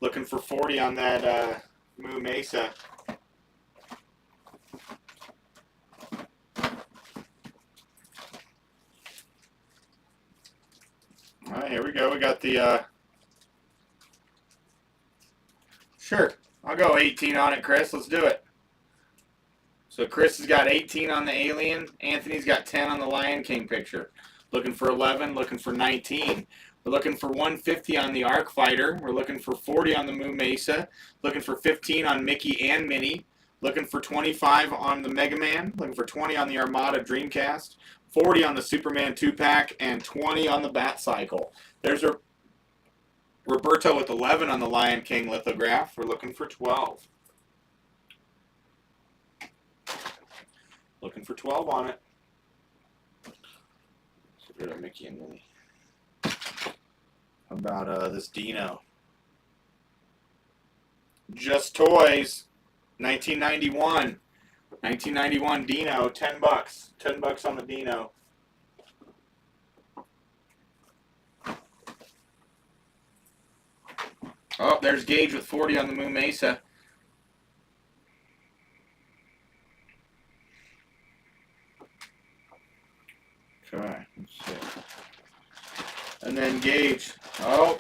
Looking for 40 on that Moo Mesa. All right, here we go. We got the... Sure, I'll go 18 on it, Chris. Let's do it. So Chris has got 18 on the alien. Anthony's got 10 on the Lion King picture. Looking for 11, looking for 19. We're looking for 150 on the Arc Fighter. We're looking for 40 on the Moo Mesa. Looking for 15 on Mickey and Minnie. Looking for 25 on the Mega Man. Looking for 20 on the Armada Dreamcast. 40 on the Superman 2-pack. And 20 on the Bat Cycle. There's a Roberto with 11 on the Lion King lithograph. We're looking for 12. Looking for 12 on it. Let's get rid of Mickey and Minnie. How about this Dino? Just Toys, 1991. 1991 Dino, $10. $10 on the Dino. Oh, there's Gage with 40 on the Moo Mesa. Okay, let's see. And then Gage. Oh,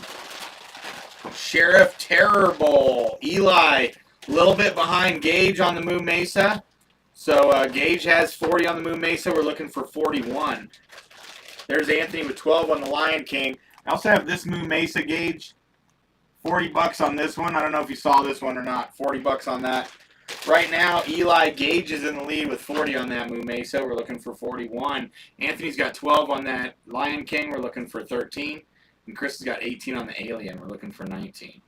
Sheriff Terror Bowl. Eli, a little bit behind Gage on the Moo Mesa. So Gage has 40 on the Moo Mesa. We're looking for 41. There's Anthony with 12 on the Lion King. I also have this Moo Mesa, Gage. $40 on this one. I don't know if you saw this one or not. $40 on that. Right now, Eli Gage is in the lead with 40 on that Moo Mesa. We're looking for 41. Anthony's got 12 on that Lion King. We're looking for 13. And Chris has got 18 on the Alien. We're looking for 19.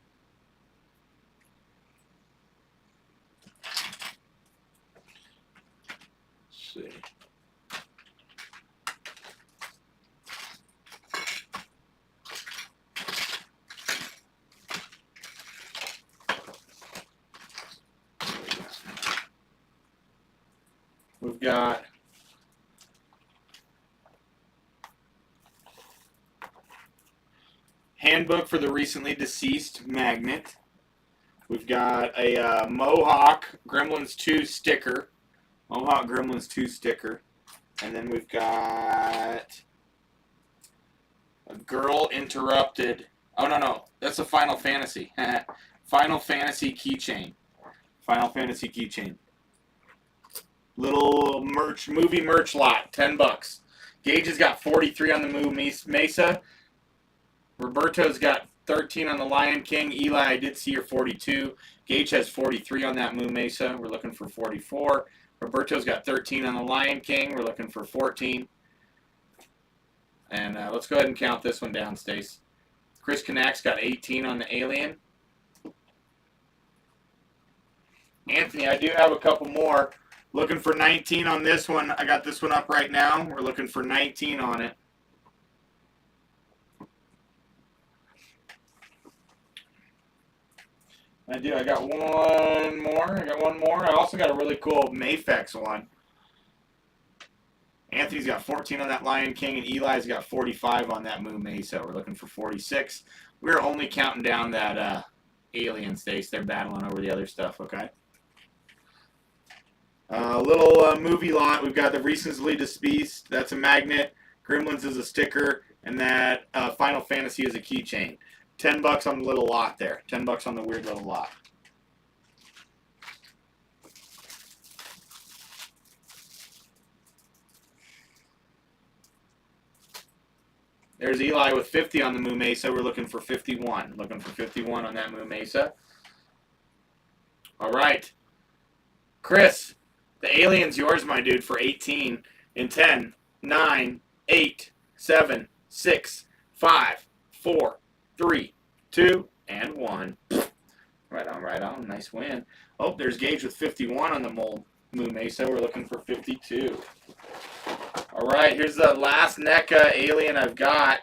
Let's see. We've got Handbook for the Recently Deceased Magnet. We've got a Mohawk Gremlins 2 sticker. Mohawk Gremlins 2 sticker. And then we've got a Girl Interrupted. Oh, no. That's a Final Fantasy. Final Fantasy keychain. Final Fantasy keychain. Little movie merch lot, $10. Gage has got 43 on the Moo Mesa. Roberto's got 13 on the Lion King. Eli, I did see your 42. Gage has 43 on that Moo Mesa. We're looking for 44. Roberto's got 13 on the Lion King. We're looking for 14. And let's go ahead and count this one down, Stace. Chris Knacks got 18 on the Alien. Anthony, I do have a couple more. Looking for 19 on this one. I got this one up right now. We're looking for 19 on it. I do. I got one more. I also got a really cool Mayfex one. Anthony's got 14 on that Lion King, and Eli's got 45 on that Moo Mesa. We're looking for 46. We're only counting down that alien stace. They're battling over the other stuff, okay? Little movie lot. We've got the Recently Deceased. That's a magnet. Gremlins is a sticker. And that Final Fantasy is a keychain. $10 on the little lot there. $10 on the weird little lot. There's Eli with 50 on the Moo Mesa. We're looking for 51. Looking for 51 on that Moo Mesa. All right. Chris, the alien's yours, my dude, for 18 in 10, 9, 8, 7, 6, 5, 4, 3, 2, and 1. Right on, right on. Nice win. Oh, there's Gage with 51 on the Moo Mesa. We're looking for 52. All right, here's the last NECA alien I've got.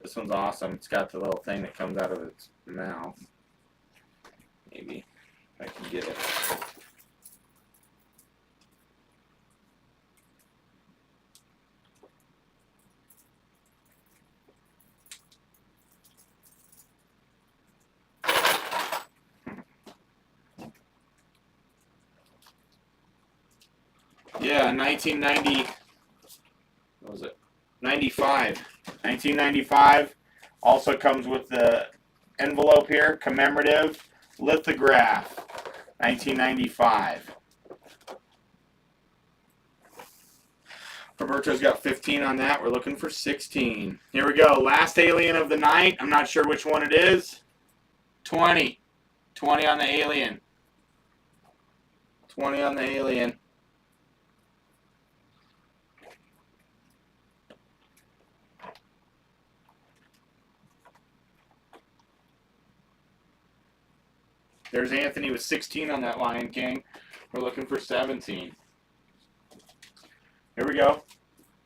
This one's awesome. It's got the little thing that comes out of its mouth. Maybe if I can get it. Yeah, 1990. What was it? 95. 1995. Also comes with the envelope here, commemorative lithograph. 1995. Roberto's got 15 on that. We're looking for 16. Here we go. Last alien of the night. I'm not sure which one it is. 20. 20 on the alien. 20 on the alien. There's Anthony with 16 on that Lion King. We're looking for 17. Here we go.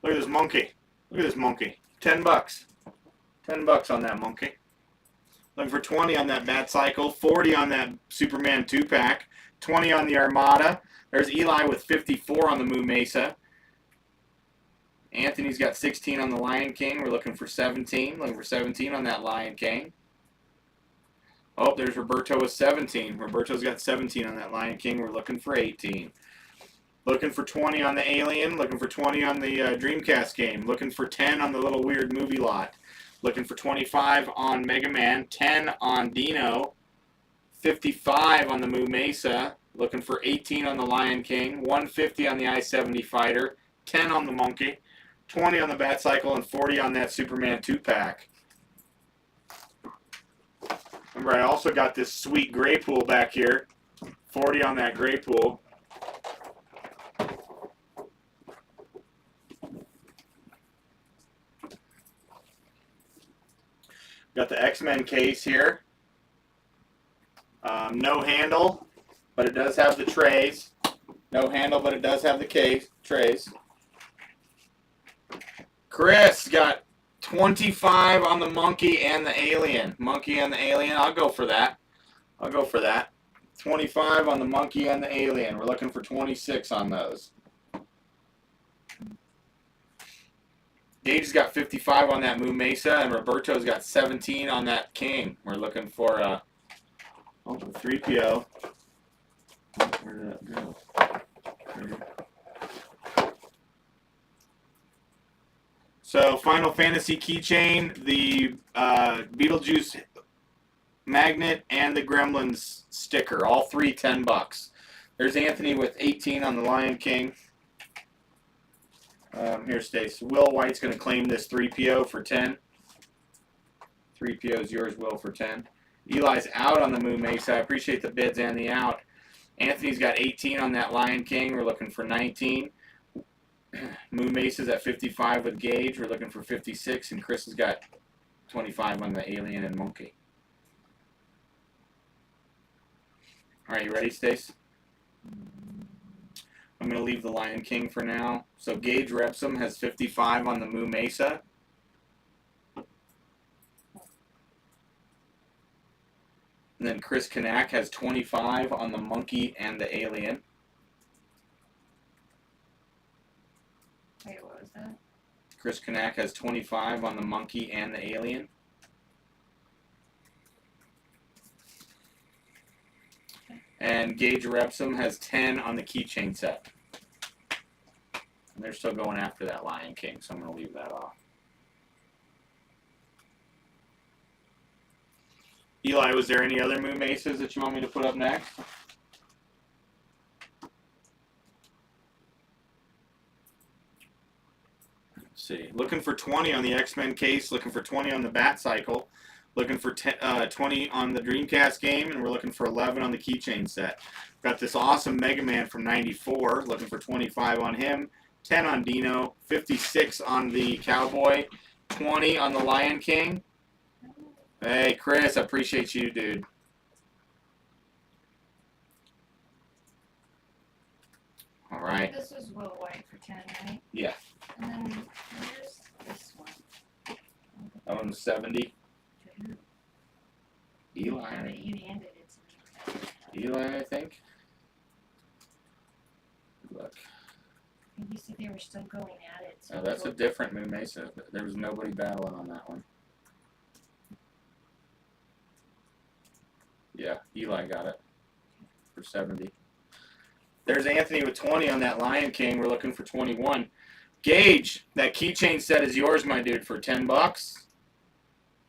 Look at this monkey. Look at this monkey. $10. $10 on that monkey. Looking for 20 on that Bat Cycle. 40 on that Superman 2-pack. 20 on the Armada. There's Eli with 54 on the Moo Mesa. Anthony's got 16 on the Lion King. We're looking for 17. Looking for 17 on that Lion King. Oh, there's Roberto with 17. Roberto's got 17 on that Lion King. We're looking for 18. Looking for 20 on the Alien. Looking for 20 on the Dreamcast game. Looking for 10 on the little weird movie lot. Looking for 25 on Mega Man. 10 on Dino. 55 on the Moo Mesa. Looking for 18 on the Lion King. 150 on the I-70 Fighter. 10 on the Monkey. 20 on the Bat Cycle. And 40 on that Superman 2-pack. Remember, I also got this sweet Gray Pool back here. 40 on that Gray Pool. Got the X-Men case here. No handle, but it does have the trays. No handle, but it does have the case trays. Chris got 25 on the Monkey and the Alien. Monkey and the Alien. I'll go for that. I'll go for that. 25 on the Monkey and the Alien. We're looking for 26 on those. Gage's got 55 on that Moo Mesa, and Roberto's got 17 on that King. We're looking for a 3PO. Where did that go? So, Final Fantasy keychain, the Beetlejuice magnet, and the Gremlins sticker. All three $10. There's Anthony with 18 on the Lion King. Here, Stace. Will White's going to claim this 3PO for 10. 3PO is yours, Will, for 10. Eli's out on the Moo Mesa. I appreciate the bids and the out. Anthony's got 18 on that Lion King. We're looking for 19. Moo Mesa's at 55 with Gage. We're looking for 56. And Chris has got 25 on the Alien and Monkey. All right, you ready, Stace? I'm going to leave the Lion King for now. So Gage Repsum has 55 on the Moo Mesa. And then Chris Kanak has 25 on the Monkey and the Alien. Wait, what was that? Chris Kanak has 25 on the Monkey and the Alien. And Gage Repsum has 10 on the Keychain set. And they're still going after that Lion King, so I'm going to leave that off. Eli, was there any other Moo Mesas that you want me to put up next? Let's see. Looking for 20 on the X-Men case, looking for 20 on the Bat Cycle, looking for 20 on the Dreamcast game, and we're looking for 11 on the Keychain set. Got this awesome Mega Man from 94, looking for 25 on him, 10 on Dino, 56 on the Cowboy, 20 on the Lion King. Hey, Chris, I appreciate you, dude. All right. This was Will White for 10, right? Yeah. And then where's this one? That one's 70. You Eli. handed it to me. Eli, I think. Look. You said they were still going at it. So Oh, that's a different Moo Mesa. There was nobody battling on that one. Yeah, Eli got it for 70. There's Anthony with 20 on that Lion King. We're looking for 21. Gage, that keychain set is yours, my dude, for 10 bucks.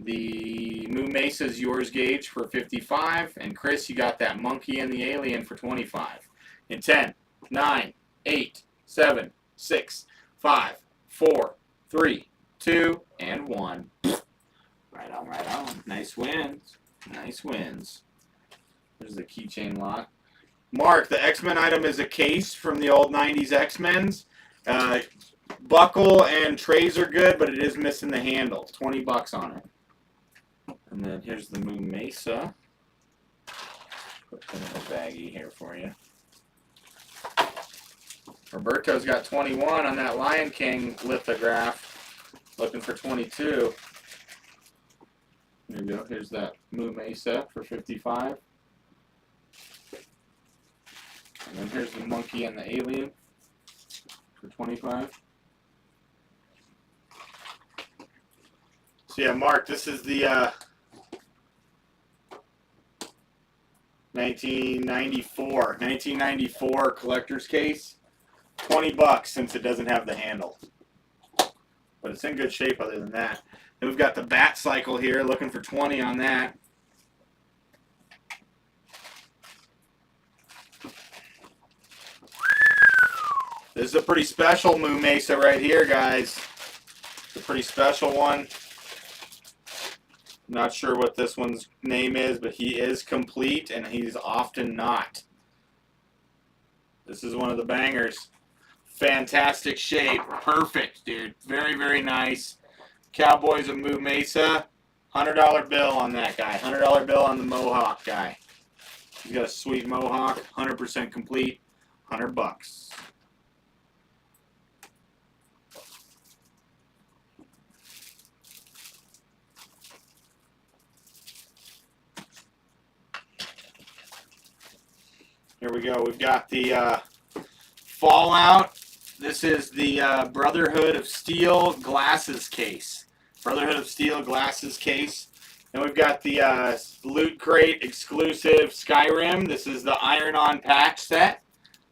The Moo Mesa is yours, Gage, for 55. And Chris, you got that Monkey and the Alien for 25. In 10, 9, 8, 7, 6, 5, 4, 3, 2, and 1. Right on, right on. Nice wins. Nice wins. There's the keychain lock. Mark, the X-Men item is a case from the old 90s X-Men's. Buckle and trays are good, but it is missing the handle. 20 bucks on it. And then here's the Moo Mesa. Put that in a baggie here for you. Roberto's got 21 on that Lion King lithograph. Looking for 22. There you go. Here's that Moo Mesa for 55. And then here's the Monkey and the Alien for 25. So yeah, Mark, this is the 1994 collector's case. 20 bucks since it doesn't have the handle. But it's in good shape other than that. Then we've got the Bat Cycle here, looking for 20 on that. This is a pretty special Moo Mesa right here, guys. It's a pretty special one. Not sure what this one's name is, but he is complete, and he's often not. This is one of the bangers. Fantastic shape. Perfect, dude. Very, very nice. Cowboys of Moo Mesa. $100 bill on that guy. $100 bill on the Mohawk guy. He's got a sweet Mohawk. 100% complete. 100 bucks. Here we go. We've got the Fallout. This is the Brotherhood of Steel glasses case. Brotherhood of Steel glasses case. Then we've got the Loot Crate exclusive Skyrim. This is the Iron-On patch set.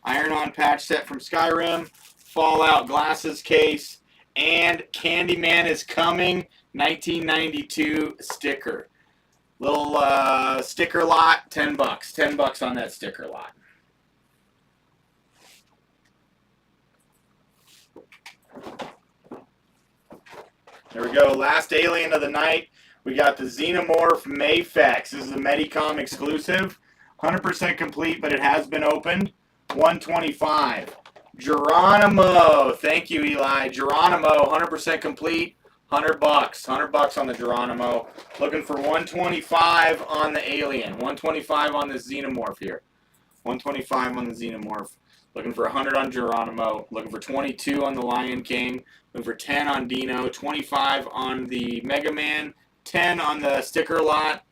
Iron-On patch set from Skyrim. Fallout glasses case. And Candyman is Coming 1992 sticker. Little sticker lot, 10 bucks. 10 bucks on that sticker lot. There we go. Last alien of the night. We got the Xenomorph Mayfex. This is a Medicom exclusive. 100% complete, but it has been opened. 125. Geronimo. Thank you, Eli. Geronimo, 100% complete. 100 bucks. 100 bucks on the Geronimo. Looking for 125 on the alien. 125 on the Xenomorph here. 125 on the Xenomorph. Looking for 100 on Geronimo. Looking for 22 on the Lion King. Looking for 10 on Dino. 25 on the Mega Man. 10 on the sticker lot.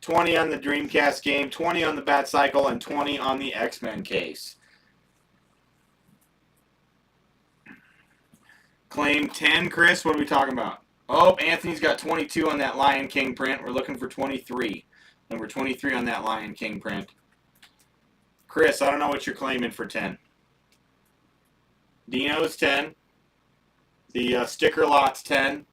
20 on the Dreamcast game. 20 on the Bat Cycle. And 20 on the X-Men case. Claim 10, Chris. What are we talking about? Oh, Anthony's got 22 on that Lion King print. We're looking for 23. Number 23 on that Lion King print. Chris, I don't know what you're claiming for 10. Dino's 10. The sticker lot's 10.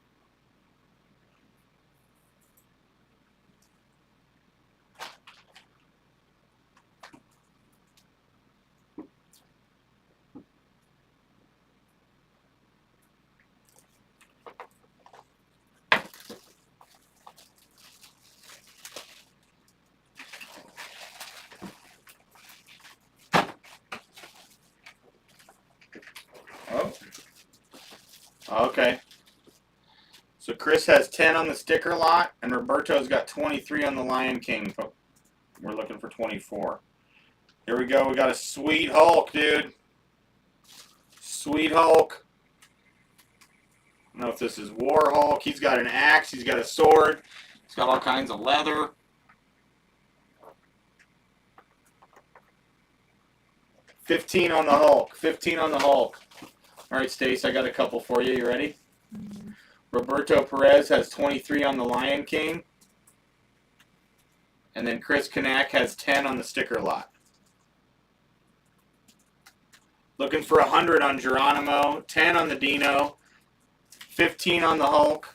Oh. Okay. So Chris has 10 on the sticker lot, and Roberto's got 23 on the Lion King. We're looking for 24. Here we go. We got a Sweet Hulk, dude. Sweet Hulk. I don't know if this is War Hulk. He's got an axe. He's got a sword. He's got all kinds of leather. $15 on the Hulk. 15 on the Hulk. All right, Stace, I got a couple for you. You ready? Mm-hmm. Roberto Perez has 23 on the Lion King. And then Chris Kanak has 10 on the sticker lot. Looking for 100 on Geronimo, 10 on the Dino, 15 on the Hulk,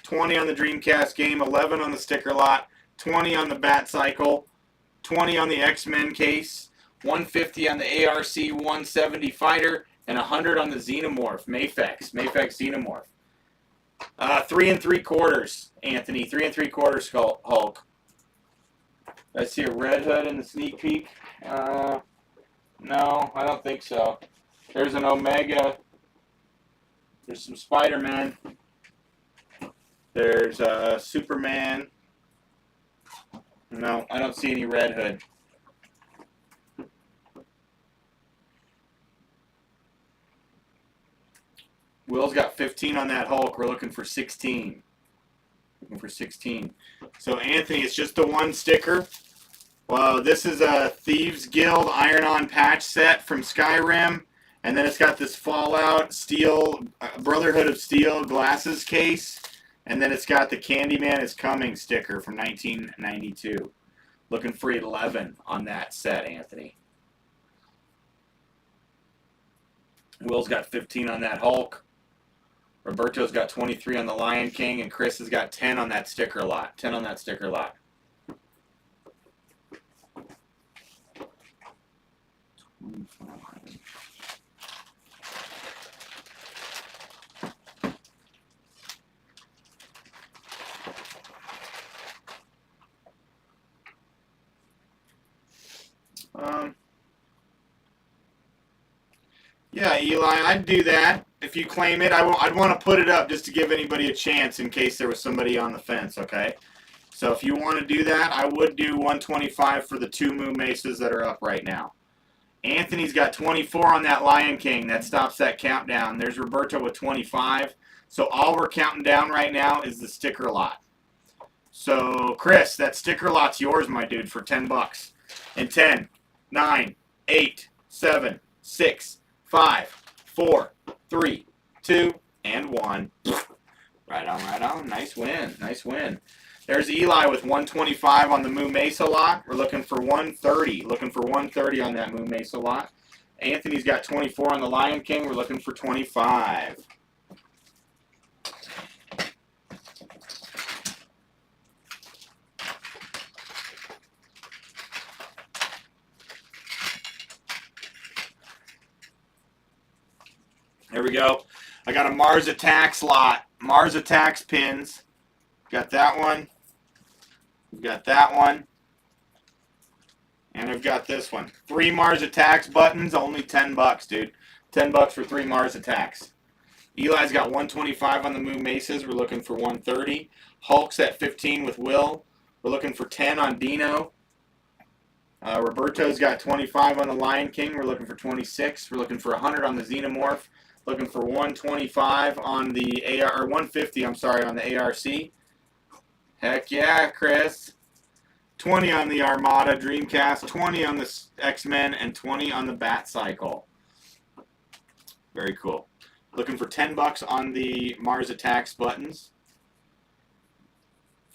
20 on the Dreamcast game, 11 on the sticker lot, 20 on the Bat Cycle, 20 on the X-Men case, 150 on the ARC 170 Fighter, and 100 on the Xenomorph, Mafex Xenomorph. 3 3/4, Anthony. 3 3/4 Hulk. I see a Red Hood in the sneak peek. No, I don't think so. There's an Omega. There's some Spider-Man. There's Superman. No, I don't see any Red Hood. Will's got 15 on that Hulk. We're looking for 16. Looking for 16. So, Anthony, it's just the one sticker. Well, this is a Thieves Guild Iron-On patch set from Skyrim. And then it's got this Fallout Steel, Brotherhood of Steel glasses case. And then it's got the Candyman is Coming sticker from 1992. Looking for 11 on that set, Anthony. Will's got 15 on that Hulk. Roberto's got 23 on the Lion King, and Chris has got 10 on that sticker lot. 10 on that sticker lot. Yeah, Eli, I'd do that. If you claim it, I'd want to put it up just to give anybody a chance in case there was somebody on the fence, okay? So if you want to do that, I would do 125 for the 2 Moo Mesas that are up right now. Anthony's got 24 on that Lion King. That stops that countdown. There's Roberto with 25. So all we're counting down right now is the sticker lot. So, Chris, that sticker lot's yours, my dude, for 10 bucks. In 10, 9, 8, 7, 6, 5, 4, 3, 2, and 1. Right on, right on. Nice win. Nice win. There's Eli with 125 on the Moo Mesa lot. We're looking for 130. Looking for 130 on that Moo Mesa lot. Anthony's got 24 on the Lion King. We're looking for 25. There we go. I got a Mars Attacks lot. Mars Attacks pins. Got that one. We've got that one. And I've got this one. 3 Mars Attacks buttons, only 10 bucks, dude. 10 bucks for 3 Mars Attacks. Eli's got 125 on the Moo Mesas. We're looking for 130. Hulk's at 15 with Will. We're looking for 10 on Dino. Roberto's got 25 on the Lion King. We're looking for 26. We're looking for 100 on the Xenomorph. Looking for 125 on the AR, or 150, I'm sorry, on the ARC. Heck yeah, Chris. 20 on the Armada Dreamcast, 20 on the X-Men, and 20 on the Bat Cycle. Very cool. Looking for 10 bucks on the Mars Attacks buttons.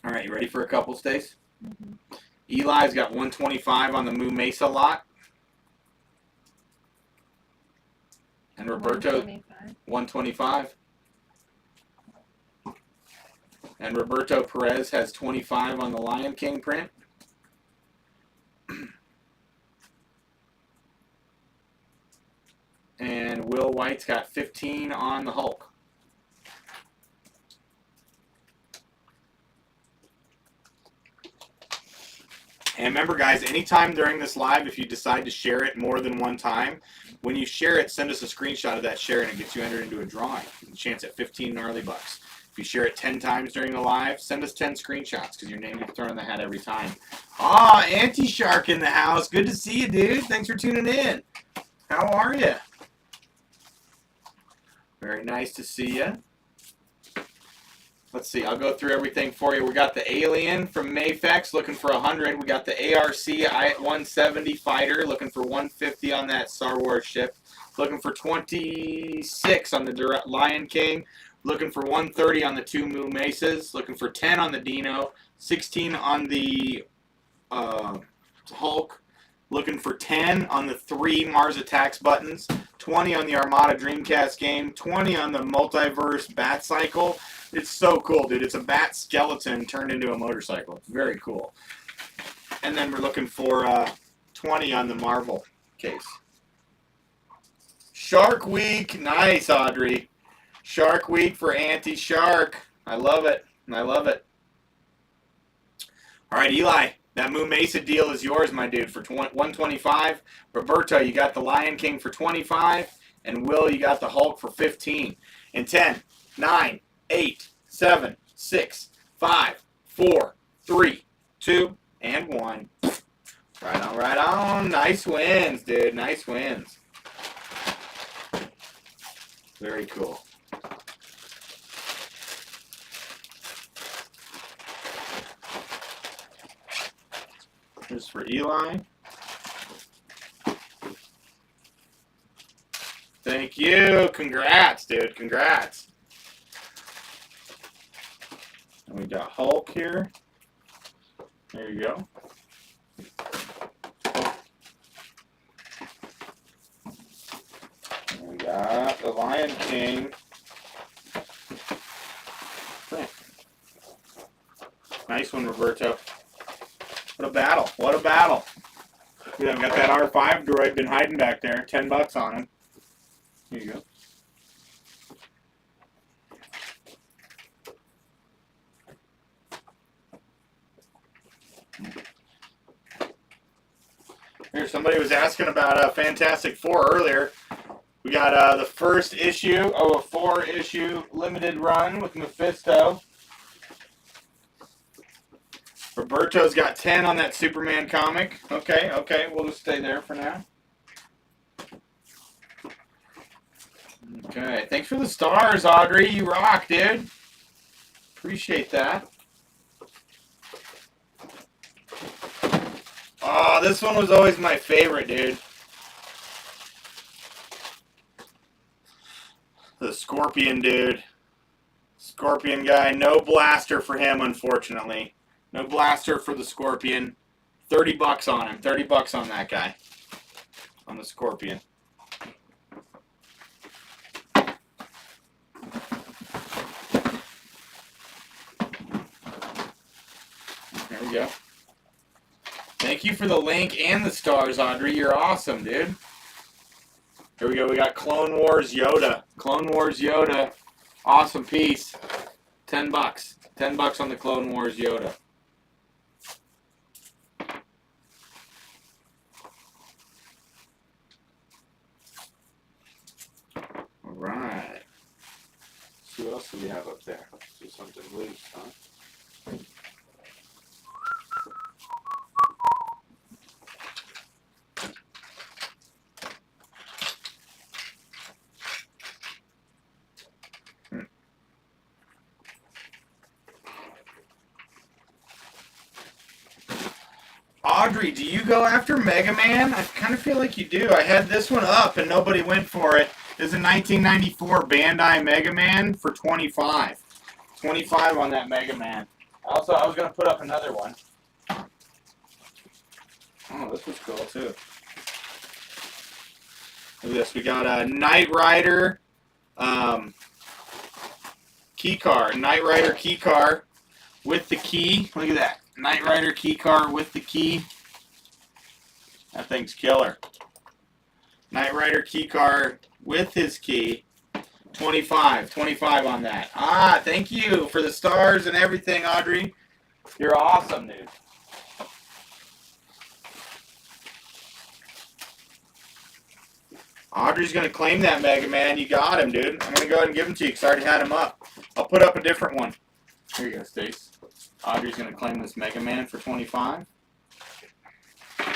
All right, you ready for a couple, Stace? Mm-hmm. Eli's got 125 on the Moo Mesa lot. And Roberto, 125. And Roberto Perez has 25 on the Lion King print. And Will White's got 15 on the Hulk. And remember, guys, anytime during this live, if you decide to share it more than one time, when you share it, send us a screenshot of that share, and it gets you entered into a drawing. A chance at 15 gnarly bucks. If you share it 10 times during the live, send us 10 screenshots, because your name gets thrown in the hat every time. Ah, Anti-Shark in the house. Good to see you, dude. Thanks for tuning in. How are you? Very nice to see you. Let's see, I'll go through everything for you. We got the Alien from Mayfex looking for 100. We got the ARC 170 Fighter looking for 150 on that Star Wars ship. Looking for 26 on the Lion King. Looking for 130 on the two Moo Mesas. Looking for 10 on the Dino. 16 on the Hulk. Looking for 10 on the 3 Mars Attacks buttons. 20 on the Armada Dreamcast game. 20 on the Multiverse Bat Cycle. It's so cool, dude. It's a bat skeleton turned into a motorcycle. It's very cool. And then we're looking for 20 on the Marvel case. Shark Week. Nice, Audrey. Shark Week for Anti-Shark. I love it. I love it. All right, Eli. That Moo Mesa deal is yours, my dude, for 125. Roberto, you got the Lion King for 25. And Will, you got the Hulk for 15. In 10, 9, 8, 7, 6, 5, 4, 3, 2, and 1. Right on, right on. Nice wins, dude. Nice wins. Very cool. Here's for Eli. Thank you. Congrats, dude. Congrats. And we got Hulk here. There you go. And we got the Lion King. Nice one, Roberto. What a battle. What a battle. We have got that R5 droid been hiding back there. 10 bucks on him. Here you go. Here, somebody was asking about Fantastic Four earlier. We got the first issue of a 4-issue limited run with Mephisto. Roberto's got 10 on that Superman comic. Okay, okay, we'll just stay there for now. Okay, thanks for the stars, Audrey. You rock, dude. Appreciate that. Oh, this one was always my favorite, dude. The Scorpion, dude. Scorpion guy. No blaster for him, unfortunately. No blaster for the Scorpion. 30 bucks on him. 30 bucks on that guy. On the Scorpion. There we go. Thank you for the link and the stars, Audrey. You're awesome, dude. Here we go. We got Clone Wars Yoda. Clone Wars Yoda. Awesome piece. 10 bucks. 10 bucks on the Clone Wars Yoda. All right. So what else do we have up there? Do something loose, huh? Audrey, do you go after Mega Man? I kind of feel like you do. I had this one up and nobody went for it. This is a 1994 Bandai Mega Man for 25. 25 on that Mega Man. Also, I was going to put up another one. Oh, this was cool too. Look at this. We got a Knight Rider key car. Knight Rider key car with the key. Look at that. Knight Rider key car with the key. That thing's killer. Knight Rider key car with his key. 25. 25 on that. Ah, thank you for the stars and everything, Audrey. You're awesome, dude. Audrey's going to claim that Mega Man. You got him, dude. I'm going to go ahead and give him to you because I already had him up. I'll put up a different one. Here you go, Stace. Audrey's going to claim this Mega Man for 25.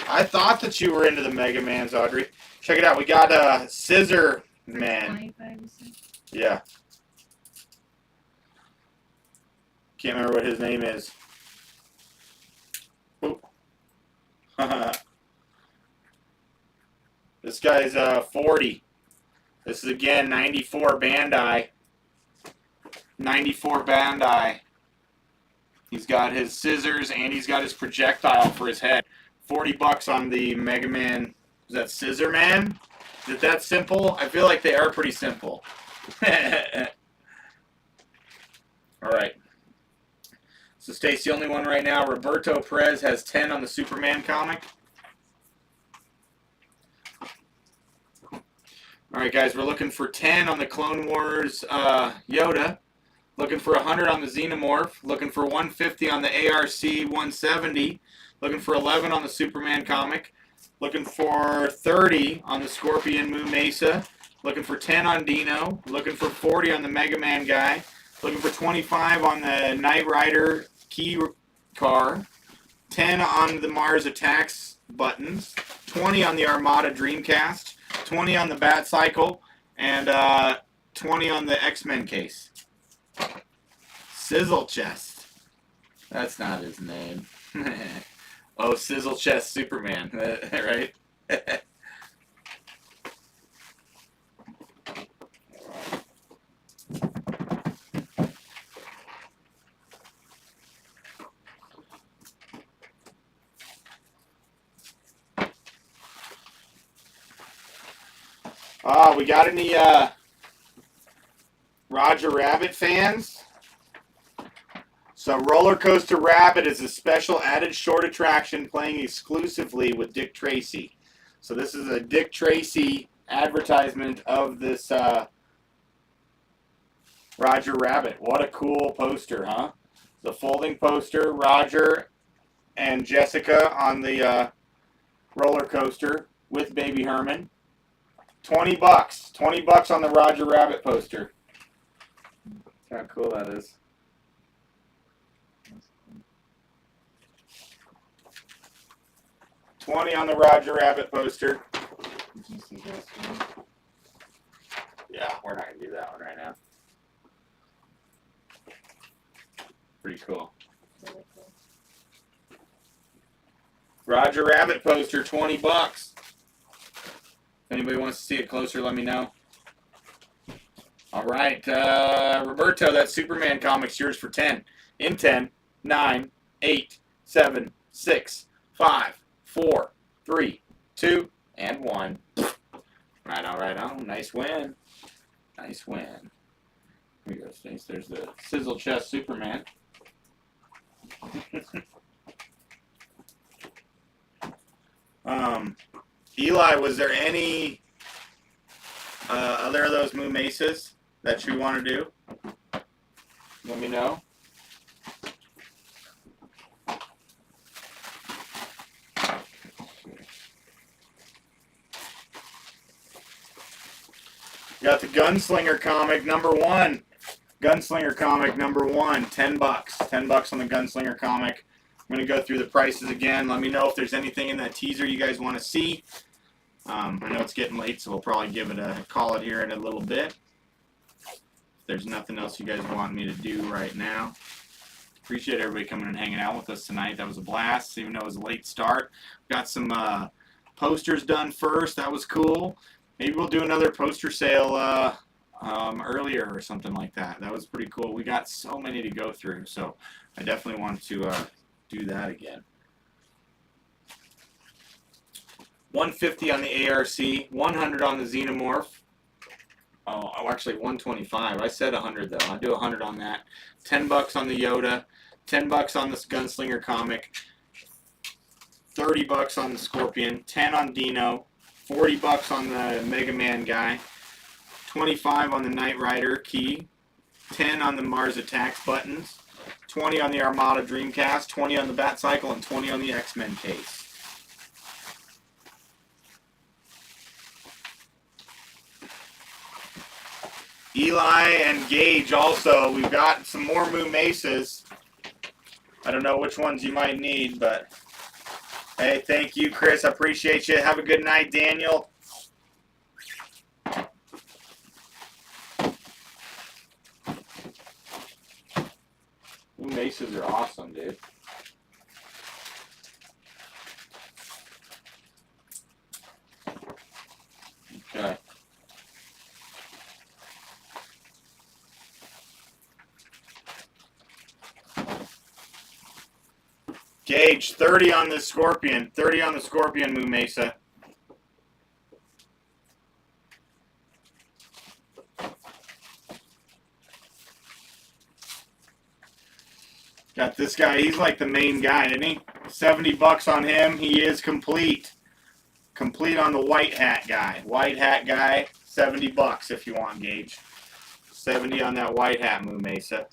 I thought that you were into the Mega Mans, Audrey. Check it out. We got Scissor Man. 25, you said? Yeah. Can't remember what his name is. Oop. This guy's 40. This is again 94 Bandai. 94 Bandai. He's got his scissors and he's got his projectile for his head. 40 bucks on the Mega Man. Is that Scissor Man? Is it that simple? I feel like they are pretty simple. Alright. So Stace, the only one right now. Roberto Perez has 10 on the Superman comic. Alright guys, we're looking for 10 on the Clone Wars Yoda. Looking for 100 on the Xenomorph. Looking for 150 on the ARC 170. Looking for 11 on the Superman comic. Looking for 30 on the Scorpion Moo Mesa. Looking for 10 on Dino. Looking for 40 on the Mega Man guy. Looking for 25 on the Knight Rider key car. 10 on the Mars Attacks buttons. 20 on the Armada Dreamcast. 20 on the Bat Cycle. And 20 on the X-Men case. Sizzle Chest. That's not his name. Oh, Sizzle Chest Superman, right? We got any Roger Rabbit fans? So Roller Coaster Rabbit is a special added short attraction playing exclusively with Dick Tracy. So this is a Dick Tracy advertisement of this Roger Rabbit. What a cool poster, huh? The folding poster, Roger and Jessica on the roller coaster with Baby Herman. 20 bucks. 20 bucks on the Roger Rabbit poster. How cool that is. $20 on the Roger Rabbit poster. Did you see this one? Yeah, we're not going to do that one right now. Pretty cool. Really cool. Roger Rabbit poster, 20 bucks. If anybody wants to see it closer, let me know. All right, Roberto, that Superman comic's yours for 10. In 10, 9, 8, 7, 6, 5, 4, 3, 2, and 1. Right on, right on. Nice win. Nice win. Here we go, Stace. There's the Sizzle Chest Superman. Eli, was there any other of those Moo Mesas that you want to do? Let me know. Got the Gunslinger comic number 1. Gunslinger comic number 1. 10 bucks. 10 bucks on the Gunslinger comic. I'm going to go through the prices again. Let me know if there's anything in that teaser you guys want to see. I know it's getting late, so we'll probably give it a call it here in a little bit. If there's nothing else you guys want me to do right now. Appreciate everybody coming and hanging out with us tonight. That was a blast, even though it was a late start. Got some posters done first. That was cool. Maybe we'll do another poster sale earlier or something like that. That was pretty cool. We got so many to go through, so I definitely want to do that again. 150 on the ARC, 100 on the Xenomorph. Oh, actually 125. I said 100 though. I'll do 100 on that. $10 on the Yoda, $10 on this Gunslinger comic, $30 on the Scorpion, 10 on Dino, $40 on the Mega Man guy, 25 on the Knight Rider key, 10 on the Mars Attacks buttons, 20 on the Armada Dreamcast, 20 on the Batcycle, and 20 on the X-Men case. Eli and Gage also. We've got some more Moo Mesas. I don't know which ones you might need, but hey, thank you, Chris. I appreciate you. Have a good night, Daniel. Moo Mesas are awesome, dude. Okay. Gage, 30 on the Scorpion. 30 on the Scorpion, Moo Mesa. Got this guy. He's like the main guy, isn't he? $70 on him. He is complete. Complete on the white hat guy. White hat guy, $70 if you want, Gage. 70 on that white hat, Moo Mesa.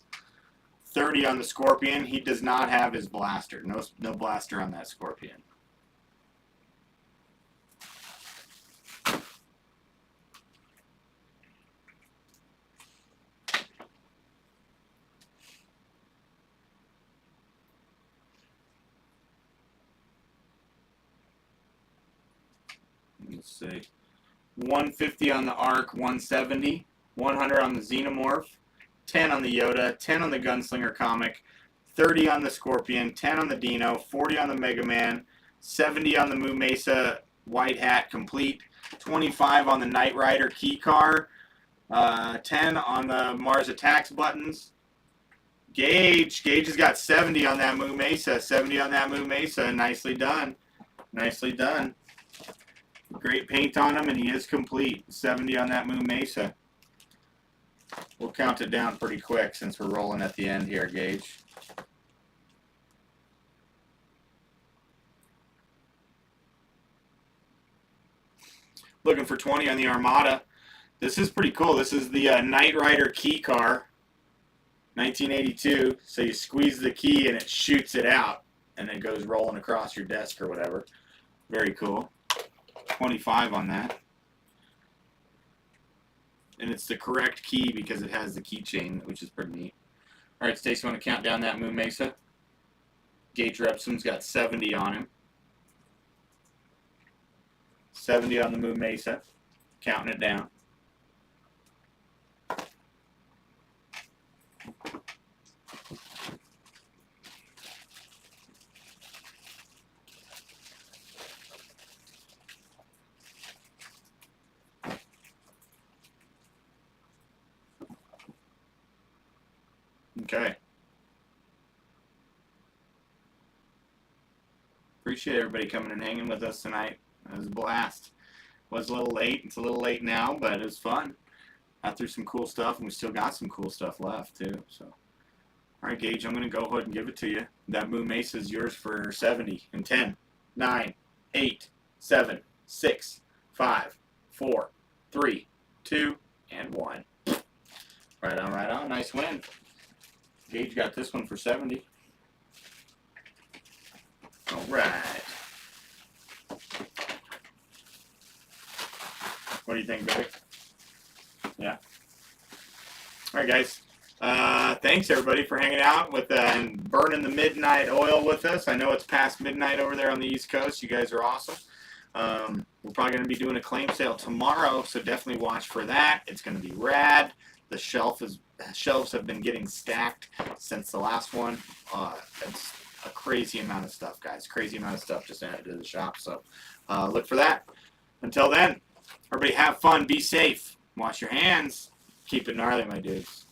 30 on the Scorpion. He does not have his blaster. No blaster on that Scorpion. Let's see. 150 on the Arc, 170. 100 on the Xenomorph. 10 on the Yoda, 10 on the Gunslinger comic, 30 on the Scorpion, 10 on the Dino, 40 on the Mega Man, 70 on the Moo Mesa White Hat complete, 25 on the Knight Rider key car, 10 on the Mars Attacks buttons. Gage has got 70 on that Moo Mesa, 70 on that Moo Mesa. Nicely done. Nicely done. Great paint on him, and he is complete. 70 on that Moo Mesa. We'll count it down pretty quick since we're rolling at the end here, Gage. Looking for 20 on the Armada. This is pretty cool. This is the Knight Rider key car, 1982. So you squeeze the key and it shoots it out, and it goes rolling across your desk or whatever. Very cool. 25 on that. And it's the correct key because it has the keychain, which is pretty neat. All right, Stacy, want to count down that Moo Mesa? Gage Repson's got 70 on him. 70 on the Moo Mesa. Counting it down. Okay. Appreciate everybody coming and hanging with us tonight. It was a blast. It was a little late. It's a little late now, but it was fun. Got through some cool stuff, and we still got some cool stuff left, too. So, all right, Gage, I'm going to go ahead and give it to you. That Moo Mesa is yours for 70 in 10, 9, 8, 7, 6, 5, 4, 3, 2, and 1. Right on, right on. Nice win. Gage got this one for 70. All right. What do you think, Billy? Yeah. All right, guys. Thanks, everybody, for hanging out with and burning the midnight oil with us. I know it's past midnight over there on the East Coast. You guys are awesome. We're probably going to be doing a claim sale tomorrow, so definitely watch for that. It's going to be rad. The shelves have been getting stacked since the last one. It's a crazy amount of stuff, guys. Crazy amount of stuff just added to the shop. So look for that. Until then, everybody have fun, be safe, wash your hands, keep it gnarly, my dudes.